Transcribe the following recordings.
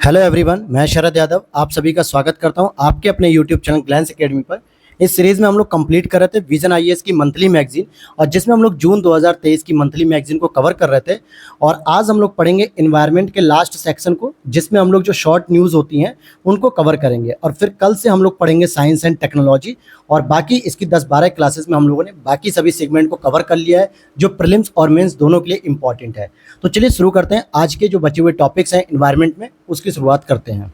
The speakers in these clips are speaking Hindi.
हेलो एवरीवन, मैं शरद यादव आप सभी का स्वागत करता हूं आपके अपने यूट्यूब चैनल ग्लैंस एकेडमी पर। इस सीरीज़ में हम लोग कंप्लीट कर रहे थे विजन आईएएस की मंथली मैगजीन, और जिसमें हम लोग जून 2023 की मंथली मैगजीन को कवर कर रहे थे। और आज हम लोग पढ़ेंगे एनवायरनमेंट के लास्ट सेक्शन को, जिसमें हम लोग जो शॉर्ट न्यूज़ होती हैं उनको कवर करेंगे। और फिर कल से हम लोग पढ़ेंगे साइंस एंड टेक्नोलॉजी, और बाकी इसकी 10-12 क्लासेस में हम लोगों ने बाकी सभी सेगमेंट को कवर कर लिया है, जो प्रीलिम्स और मेंस दोनों के लिए इंपॉर्टेंट है। तो चलिए शुरू करते हैं। आज के जो बचे हुए टॉपिक्स हैं एनवायरनमेंट में, उसकी शुरुआत करते हैं।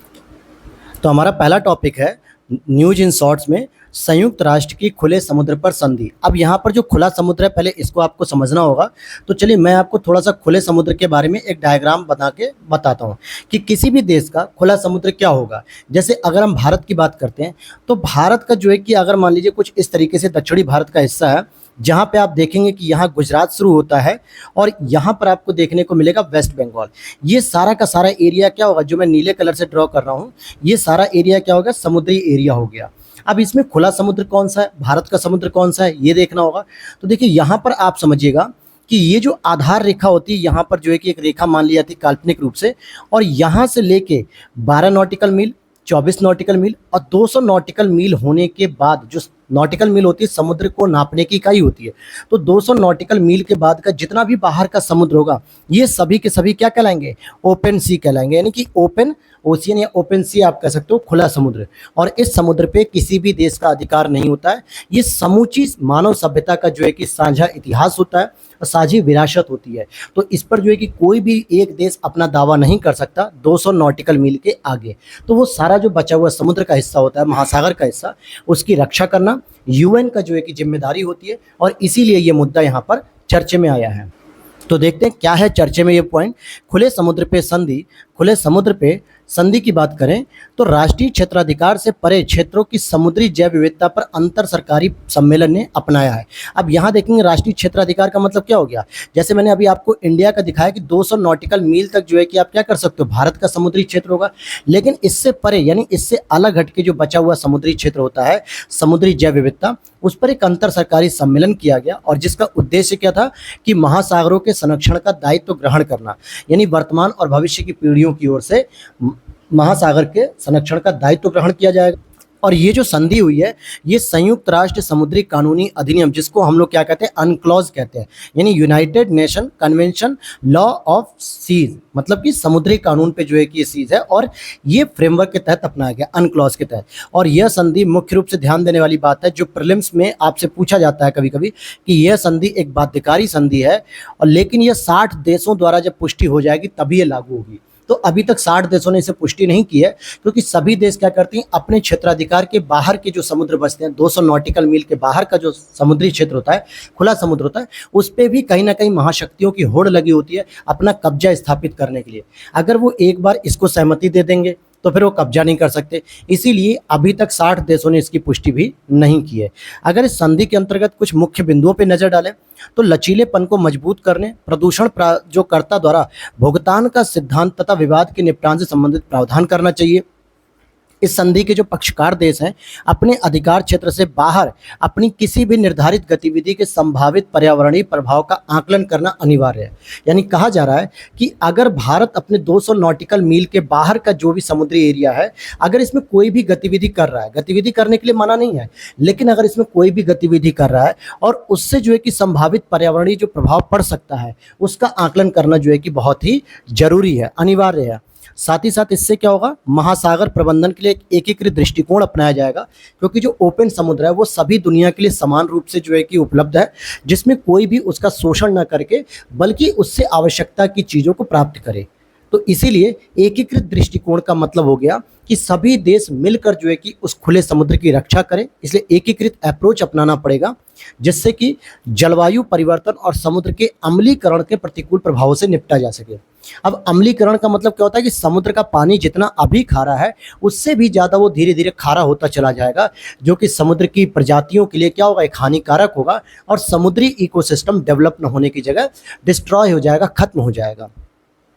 तो हमारा पहला टॉपिक है न्यूज इन शॉर्ट्स में संयुक्त राष्ट्र की खुले समुद्र पर संधि। अब यहाँ पर जो खुला समुद्र है, पहले इसको आपको समझना होगा। तो चलिए मैं आपको थोड़ा सा खुले समुद्र के बारे में एक डायग्राम बना के बताता हूँ कि किसी भी देश का खुला समुद्र क्या होगा। जैसे अगर हम भारत की बात करते हैं, तो भारत का जो है कि अगर मान लीजिए कुछ इस तरीके से दक्षिणी भारत का हिस्सा है, जहाँ पे आप देखेंगे कि यहाँ गुजरात शुरू होता है और यहाँ पर आपको देखने को मिलेगा वेस्ट बंगाल। ये सारा का सारा एरिया क्या होगा, जो मैं नीले कलर से ड्रॉ कर रहा हूँ, ये सारा एरिया क्या होगा, समुद्री एरिया हो गया। अब इसमें खुला समुद्र कौन सा है, भारत का समुद्र कौन सा है, ये देखना होगा। तो देखिए यहाँ पर आप समझिएगा कि ये जो आधार रेखा होती है, यहाँ पर जो है कि एक रेखा मान ली जाती है काल्पनिक रूप से, और यहाँ से लेके 12 नॉटिकल मील, 24 नॉटिकल मील और 200 नॉटिकल मील होने के बाद, जो नॉटिकल मील होती है समुद्र को नापने की इकाई होती है, तो 200 नॉटिकल मील के बाद का जितना भी बाहर का समुद्र होगा, ये सभी के सभी क्या कहलाएंगे, ओपन सी कहलाएंगे। यानी कि ओपन ओशियन या ओपन सी आप कह सकते हो, खुला समुद्र। और इस समुद्र पे किसी भी देश का अधिकार नहीं होता है। ये समूची मानव सभ्यता का जो है कि साझा इतिहास होता है और साझी विरासत होती है। तो इस पर जो है कि कोई भी एक देश अपना दावा नहीं कर सकता 200 नॉटिकल मील के आगे। तो वो सारा जो बचा हुआ समुद्र का हिस्सा होता है, महासागर का हिस्सा, उसकी रक्षा करना यूएन का जो है कि जिम्मेदारी होती है। और इसीलिए ये मुद्दा यहाँ पर चर्चे में आया है। तो देखते हैं क्या है चर्चे में ये पॉइंट। खुले समुद्र पे संधि। खुले समुद्र पे संधि की बात करें तो राष्ट्रीय क्षेत्राधिकार से परे क्षेत्रों की समुद्री जैव विविधता पर अंतर सरकारी सम्मेलन ने अपनाया है। अब यहाँ देखेंगे राष्ट्रीय क्षेत्राधिकार का मतलब क्या हो गया। जैसे मैंने अभी आपको इंडिया का दिखाया कि 200 नॉटिकल मील तक जो है कि आप क्या कर सकते हो, भारत का समुद्री क्षेत्र होगा। लेकिन इससे परे यानी इससे अलग हटके जो बचा हुआ समुद्री क्षेत्र होता है, समुद्री जैव विविधता, उस पर एक अंतर सरकारी सम्मेलन किया गया। और जिसका उद्देश्य क्या था कि महासागरों के संरक्षण का दायित्व ग्रहण करना, यानी वर्तमान और भविष्य की पीढ़ियों की ओर से महासागर के संरक्षण का दायित्व ग्रहण किया जाएगा। और ये जो संधि हुई है, ये संयुक्त राष्ट्र समुद्री कानूनी अधिनियम, जिसको हम लोग क्या कहते हैं, अनक्लॉज कहते हैं, यानी United Nation Convention law of seas, मतलब कि समुद्री कानून पे जो है कि ये सीज है, और ये फ्रेमवर्क के तहत अपनाया गया, अनक्लॉज के तहत। और यह संधि मुख्य रूप से ध्यान देने वाली बात है, जो प्रीलिम्स में आपसे पूछा जाता है कभी कभी, कि यह संधि एक बाध्यकारी संधि है, और लेकिन यह 60 देशों द्वारा जब पुष्टि हो जाएगी तभी ये लागू होगी। तो अभी तक 60 देशों ने इसे पुष्टि नहीं की है, क्योंकि सभी देश क्या करते हैं, अपने क्षेत्राधिकार के बाहर के जो समुद्र बचते हैं, 200 नॉटिकल मील के बाहर का जो समुद्री क्षेत्र होता है, खुला समुद्र होता है, उस पर भी कहीं ना कहीं महाशक्तियों की होड़ लगी होती है अपना कब्जा स्थापित करने के लिए। अगर वो एक बार इसको सहमति दे देंगे तो फिर वो कब्जा नहीं कर सकते। इसीलिए अभी तक 60 देशों ने इसकी पुष्टि भी नहीं की है। अगर इस संधि के अंतर्गत कुछ मुख्य बिंदुओं पर नजर डालें तो लचीलेपन को मजबूत करने, प्रदूषण जो कर्ता द्वारा भुगतान का सिद्धांत तथा विवाद के निपटान से संबंधित प्रावधान करना चाहिए। इस संधि के जो पक्षकार देश हैं, अपने अधिकार क्षेत्र से बाहर अपनी किसी भी निर्धारित गतिविधि के संभावित पर्यावरणीय प्रभाव का आकलन करना अनिवार्य है। यानी कहा जा रहा है कि अगर भारत अपने 200 नॉटिकल मील के बाहर का जो भी समुद्री एरिया है, अगर इसमें कोई भी गतिविधि कर रहा है, गतिविधि करने के लिए मना नहीं है, लेकिन अगर इसमें कोई भी गतिविधि कर रहा है और उससे जो है कि संभावित पर्यावरणीय जो प्रभाव पड़ सकता है, उसका आकलन करना जो है कि बहुत ही जरूरी है, अनिवार्य है। साथ ही साथ इससे क्या होगा, महासागर प्रबंधन के लिए एक एकीकृत दृष्टिकोण अपनाया जाएगा, क्योंकि जो ओपन समुद्र है वो सभी दुनिया के लिए समान रूप से जो है कि उपलब्ध है, जिसमें कोई भी उसका शोषण न करके बल्कि उससे आवश्यकता की चीज़ों को प्राप्त करे। तो इसीलिए एकीकृत दृष्टिकोण का मतलब हो गया कि सभी देश मिलकर जो है कि उस खुले समुद्र की रक्षा करें। इसलिए एकीकृत अप्रोच अपनाना पड़ेगा, जिससे कि जलवायु परिवर्तन और समुद्र के अम्लीकरण के प्रतिकूल प्रभावों से निपटा जा सके। अब अम्लीकरण का मतलब क्या होता है कि समुद्र का पानी जितना अभी खारा है, उससे भी ज़्यादा वो धीरे धीरे खारा होता चला जाएगा, जो कि समुद्र की प्रजातियों के लिए क्या होगा, एक हानिकारक होगा, और समुद्री इकोसिस्टम डेवलप न होने की जगह डिस्ट्रॉय हो जाएगा, खत्म हो जाएगा।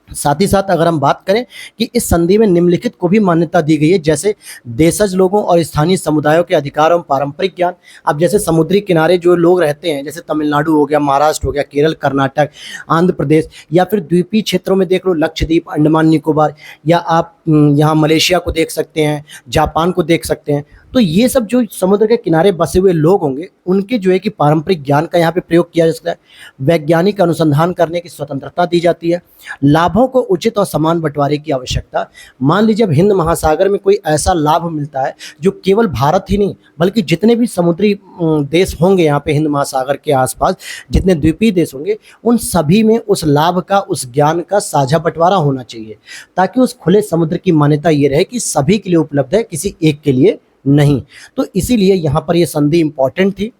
साथ ही साथ अगर हम बात करें कि इस संधि में निम्नलिखित को भी मान्यता दी गई है, जैसे देशज लोगों और स्थानीय समुदायों के अधिकार एवं पारंपरिक ज्ञान। अब जैसे समुद्री किनारे जो लोग रहते हैं, जैसे तमिलनाडु हो गया, महाराष्ट्र हो गया, केरल, कर्नाटक, आंध्र प्रदेश, या फिर द्वीपीय क्षेत्रों में देख लो, लक्षद्वीप, अंडमान निकोबार, या आप यहाँ मलेशिया को देख सकते हैं, जापान को देख सकते हैं। तो ये सब जो समुद्र के किनारे बसे हुए लोग होंगे, उनके जो है कि पारंपरिक ज्ञान का यहाँ पे प्रयोग किया जा सकता है। वैज्ञानिक अनुसंधान करने की स्वतंत्रता दी जाती है। लाभों को उचित और समान बंटवारे की आवश्यकता। मान लीजिए अब हिंद महासागर में कोई ऐसा लाभ मिलता है जो केवल भारत ही नहीं बल्कि जितने भी समुद्री देश होंगे यहाँ पे हिंद महासागर के आसपास, जितने द्वीपीय देश होंगे, उन सभी में उस लाभ का, उस ज्ञान का साझा बंटवारा होना चाहिए, ताकि उस खुले समुद्र की मान्यता ये रहे कि सभी के लिए उपलब्ध है, किसी एक के लिए नहीं। तो इसीलिए यहाँ पर ये संधि इंपॉर्टेंट थी।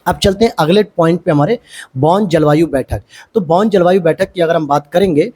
अब चलते हैं अगले पॉइंट पे हमारे, बॉन जलवायु बैठक। तो बॉन जलवायु बैठक की अगर हम बात करेंगे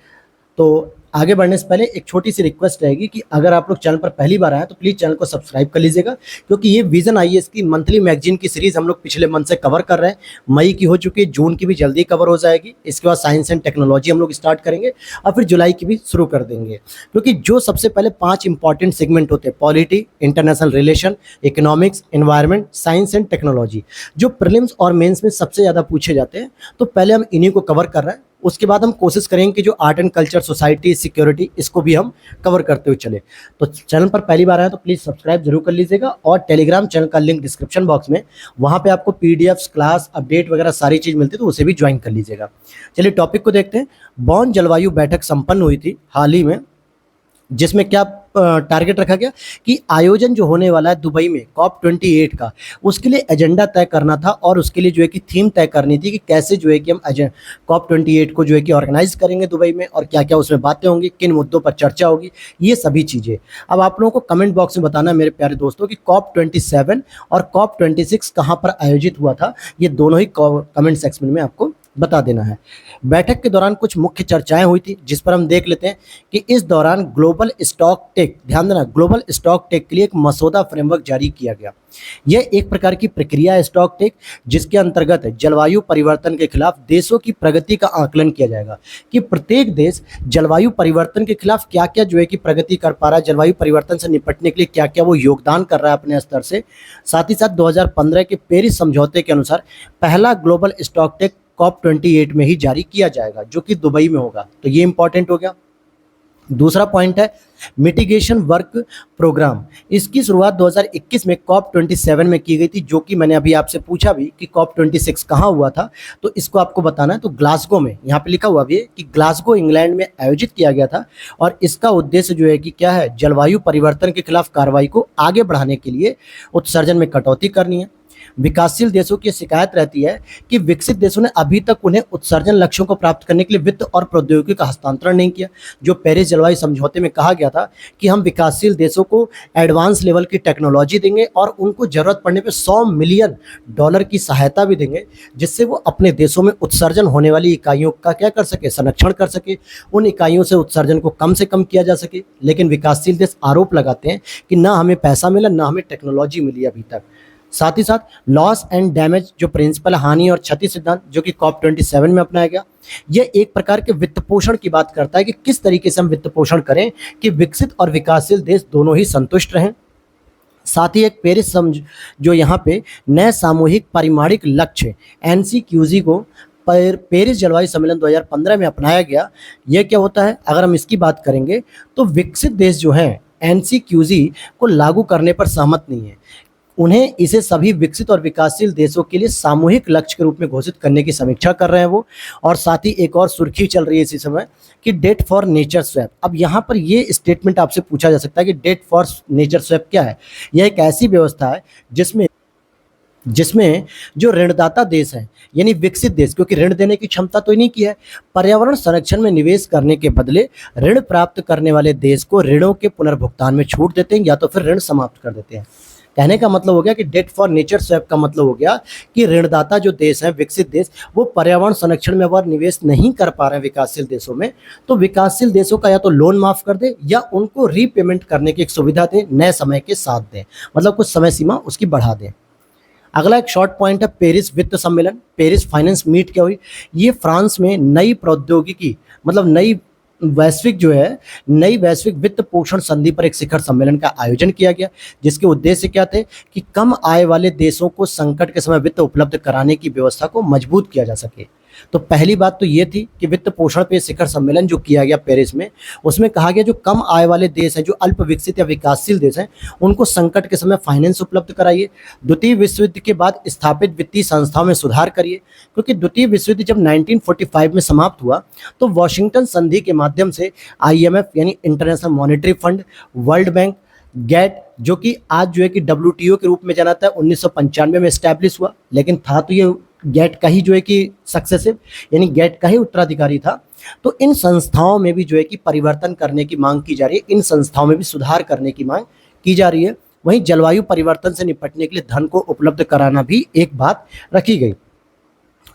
तो आगे बढ़ने से पहले एक छोटी सी रिक्वेस्ट रहेगी कि अगर आप लोग चैनल पर पहली बार आए तो प्लीज़ चैनल को सब्सक्राइब कर लीजिएगा, क्योंकि ये विजन आईएएस की मंथली मैगजीन की सीरीज़ हम लोग पिछले मंथ से कवर कर रहे हैं। मई की हो चुकी है, जून की भी जल्दी कवर हो जाएगी। इसके बाद साइंस एंड टेक्नोलॉजी हम लोग स्टार्ट करेंगे और फिर जुलाई की भी शुरू कर देंगे, क्योंकि जो सबसे पहले 5 इंपॉर्टेंट सेगमेंट होते हैं, polity, international relation, economics, environment, science and technology, जो प्रीलिम्स और मेंस में सबसे ज़्यादा पूछे जाते हैं, तो पहले हम इन्हीं को कवर कर रहे हैं। उसके बाद हम कोशिश करेंगे कि जो art and culture, society, security, इसको भी हम कवर करते हुए चले। तो चैनल पर पहली बार आए तो प्लीज़ सब्सक्राइब जरूर कर लीजिएगा, और टेलीग्राम चैनल का लिंक डिस्क्रिप्शन बॉक्स में, वहाँ पे आपको पीडीएफ्स, क्लास अपडेट वगैरह सारी चीज़ मिलती है, तो उसे भी ज्वाइन कर लीजिएगा। चलिए टॉपिक को देखते हैं। बॉन जलवायु बैठक संपन्न हुई थी हाल ही में, जिसमें क्या टारगेट रखा गया कि आयोजन जो होने वाला है दुबई में COP28 का, उसके लिए एजेंडा तय करना था, और उसके लिए जो है कि थीम तय करनी थी कि कैसे जो है कि हम COP28 को जो है कि ऑर्गेनाइज करेंगे दुबई में, और क्या क्या उसमें बातें होंगी, किन मुद्दों पर चर्चा होगी, ये सभी चीज़ें। अब आप लोगों को कमेंट बॉक्स में बताना है मेरे प्यारे दोस्तों कि COP27 और COP26 कहाँ पर आयोजित हुआ था, ये दोनों ही कमेंट सेक्शन में आपको बता देना है। बैठक के दौरान कुछ मुख्य चर्चाएं हुई थी, जिस पर हम देख लेते हैं कि इस दौरान ग्लोबल स्टॉक टेक, ध्यान देना, ग्लोबल स्टॉक टेक के लिए एक मसौदा फ्रेमवर्क जारी किया गया। यह एक प्रकार की प्रक्रिया है स्टॉक टेक, जिसके अंतर्गत जलवायु परिवर्तन के खिलाफ देशों की प्रगति का आकलन किया जाएगा कि प्रत्येक देश जलवायु परिवर्तन के खिलाफ क्या क्या जो है कि प्रगति कर पा रहा है, जलवायु परिवर्तन से निपटने के लिए क्या क्या वो योगदान कर रहा है अपने स्तर से। साथ ही साथ 2015 के पेरिस समझौते के अनुसार पहला ग्लोबल स्टॉक टेक COP28 में ही जारी किया जाएगा, जो कि दुबई में होगा। तो ये इंपॉर्टेंट हो गया। दूसरा पॉइंट है मिटिगेशन वर्क प्रोग्राम। इसकी शुरुआत 2021 में COP27 में की गई थी, जो कि मैंने अभी आपसे पूछा भी कि COP26 कहाँ हुआ था, तो इसको आपको बताना है। तो ग्लासगो में, यहाँ पे लिखा हुआ भी है कि ग्लासगो इंग्लैंड में आयोजित किया गया था, और इसका उद्देश्य जो है कि क्या है, जलवायु परिवर्तन के खिलाफ कार्रवाई को आगे बढ़ाने के लिए उत्सर्जन में कटौती करनी है। विकासशील देशों की शिकायत रहती है कि विकसित देशों ने अभी तक उन्हें उत्सर्जन लक्ष्यों को प्राप्त करने के लिए वित्त और प्रौद्योगिकी का हस्तांतरण नहीं किया। जो पेरिस जलवायु समझौते में कहा गया था कि हम विकासशील देशों को एडवांस लेवल की टेक्नोलॉजी देंगे और उनको जरूरत पड़ने पर $100 मिलियन की सहायता भी देंगे, जिससे वो अपने देशों में उत्सर्जन होने वाली इकाइयों का क्या कर सके, संरक्षण कर सके, उन इकाइयों से उत्सर्जन को कम से कम किया जा सके। लेकिन विकासशील देश आरोप लगाते हैं कि ना हमें पैसा मिला, ना हमें टेक्नोलॉजी मिली अभी तक। साथ ही साथ लॉस एंड डैमेज जो प्रिंसिपल, हानि और क्षति सिद्धांत, जो कि COP27 में अपनाया गया, यह एक प्रकार के वित्त पोषण की बात करता है कि किस तरीके से हम वित्त पोषण करें कि विकसित और विकासशील देश दोनों ही संतुष्ट रहें। साथ ही एक पेरिस समझ जो यहाँ पे नए सामूहिक परिमाणिक लक्ष्य NCQZ को पेरिस जलवायु सम्मेलन 2015 में अपनाया गया। यह क्या होता है, अगर हम इसकी बात करेंगे तो विकसित देश जो हैं NCQZ को लागू करने पर सहमत नहीं है। उन्हें इसे सभी विकसित और विकासशील देशों के लिए सामूहिक लक्ष्य के रूप में घोषित करने की समीक्षा कर रहे हैं वो। और साथ ही एक और सुर्खी चल रही है इसी समय कि डेट फॉर नेचर स्वैप। अब यहाँ पर ये स्टेटमेंट आपसे पूछा जा सकता है कि डेट फॉर नेचर स्वैप क्या है। यह एक ऐसी व्यवस्था है जिसमें जो ऋणदाता देश हैं, यानी विकसित देश, क्योंकि ऋण देने की क्षमता तो नहीं की है, पर्यावरण संरक्षण में निवेश करने के बदले ऋण प्राप्त करने वाले देश को ऋणों के पुनर्भुगतान में छूट देते हैं या तो फिर ऋण समाप्त कर देते हैं। कहने का मतलब हो गया कि डेट फॉर नेचर स्वैप का मतलब हो गया कि ऋणदाता जो देश हैं, विकसित देश, वो पर्यावरण संरक्षण में अगर निवेश नहीं कर पा रहे हैं विकासशील देशों में, तो विकासशील देशों का या तो लोन माफ कर दे या उनको रीपेमेंट करने की एक सुविधा दें, नए समय के साथ दें, मतलब कुछ समय सीमा उसकी बढ़ा दें। अगला एक शॉर्ट पॉइंट है पेरिस वित्त सम्मेलन। पेरिस फाइनेंस मीट क्या हुई, ये फ्रांस में नई प्रौद्योगिकी, मतलब नई वैश्विक वित्त पोषण संधि पर एक शिखर सम्मेलन का आयोजन किया गया, जिसके उद्देश्य क्या थे कि कम आय वाले देशों को संकट के समय वित्त उपलब्ध कराने की व्यवस्था को मजबूत किया जा सके। तो पहली बात तो ये थी कि वित्त पोषण पे शिखर सम्मेलन जो किया गया पेरिस में, उसमें कहा गया जो कम आय वाले देश हैं, जो अल्प विकसित या विकासशील देश हैं, उनको संकट के समय फाइनेंस उपलब्ध कराइए। द्वितीय विश्व युद्ध के बाद स्थापित वित्तीय संस्थाओं में सुधार करिए, क्योंकि द्वितीय विश्व युद्ध जब 1945 में समाप्त हुआ तो वॉशिंगटन संधि के माध्यम से IMF यानी International Monetary Fund, World Bank, GATT जो कि आज जो है कि WTO के रूप में जाना था, 1995 में एस्टैब्लिश हुआ, लेकिन था तो ये गेट का ही जो है कि सक्सेसिव यानी गेट का ही उत्तराधिकारी था। तो इन संस्थाओं में भी जो है कि परिवर्तन करने की मांग की जा रही है, इन संस्थाओं में भी सुधार करने की मांग की जा रही है। वहीं जलवायु परिवर्तन से निपटने के लिए धन को उपलब्ध कराना भी एक बात रखी गई।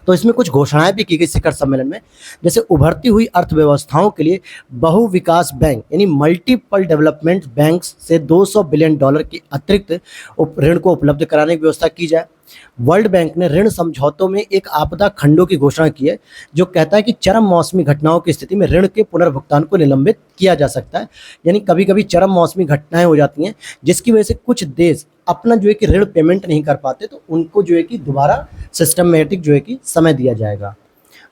तो इसमें कुछ घोषणाएं भी की गई शिखर सम्मेलन में, जैसे उभरती हुई अर्थव्यवस्थाओं के लिए बहु विकास बैंक यानी मल्टीपल डेवलपमेंट बैंक्स से $200 बिलियन के अतिरिक्त ऋण को उपलब्ध कराने की व्यवस्था की जाए। वर्ल्ड बैंक ने ऋण समझौतों में एक आपदा खंडों की घोषणा की है, जो कहता है कि चरम मौसमी घटनाओं की स्थिति में ऋण के पुनर्भुगतान को निलंबित किया जा सकता है। यानी कभी कभी चरम मौसमी घटनाएं हो जाती हैं जिसकी वजह से कुछ देश अपना जो है कि ऋण पेमेंट नहीं कर पाते, तो उनको जो है कि दोबारा सिस्टमेटिक जो है कि समय दिया जाएगा।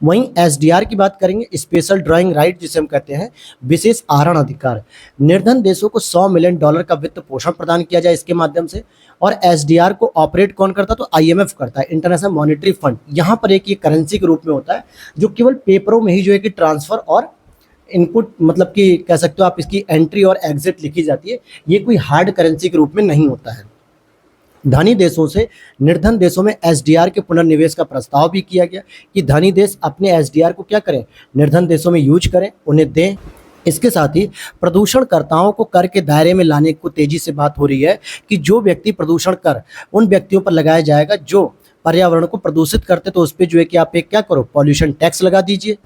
वहीं SDR की बात करेंगे, स्पेशल ड्राइंग राइट जिसे हम कहते हैं, विशेष आहरण अधिकार। निर्धन देशों को $100 मिलियन का वित्त पोषण प्रदान किया जाए इसके माध्यम से। और SDR को ऑपरेट कौन करता है, तो IMF करता है, इंटरनेशनल मॉनेटरी फंड। यहाँ पर एक ये करेंसी के रूप में होता है जो केवल पेपरों में ही जो है कि ट्रांसफर और इनपुट मतलब कि कह सकते हो आप, इसकी एंट्री और एग्जिट लिखी जाती है, ये कोई हार्ड करेंसी के रूप में नहीं होता है। धनी देशों से निर्धन देशों में SDR के पुनर्निवेश का प्रस्ताव भी किया गया कि धनी देश अपने SDR को क्या करें, निर्धन देशों में यूज करें, उन्हें दें। इसके साथ ही प्रदूषणकर्ताओं को कर के दायरे में लाने को तेजी से बात हो रही है कि जो व्यक्ति प्रदूषण कर उन व्यक्तियों पर लगाया जाएगा जो पर्यावरण को प्रदूषित करते, तो उस पर जो है कि आप एक क्या करो, पॉल्यूशन टैक्स लगा दीजिए।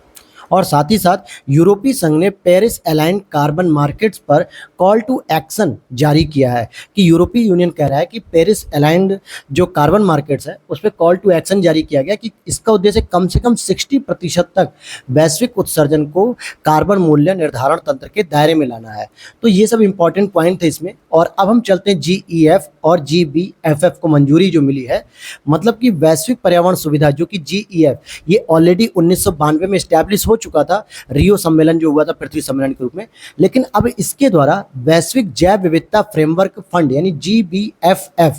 और साथ ही साथ यूरोपीय संघ ने पेरिस अलाइंड कार्बन मार्केट्स पर कॉल टू एक्शन जारी किया है कि यूरोपीय यूनियन कह रहा है कि पेरिस अलाइंड जो कार्बन मार्केट्स है उस पर कॉल टू एक्शन जारी किया गया कि इसका उद्देश्य कम से कम 60% तक वैश्विक उत्सर्जन को कार्बन मूल्य निर्धारण तंत्र के दायरे में लाना है। तो ये सब इंपॉर्टेंट पॉइंट थे इसमें। और अब हम चलते हैं GEF और GBFF को मंजूरी जो मिली है, मतलब कि वैश्विक पर्यावरण सुविधा जो कि GEF ये ऑलरेडी 1992 में स्टैब्लिश हो चुका था, रियो सम्मेलन जो हुआ था पृथ्वी सम्मेलन के रूप में, लेकिन अब इसके द्वारा वैश्विक जैव विविधता फ्रेमवर्क फंड यानी GBFF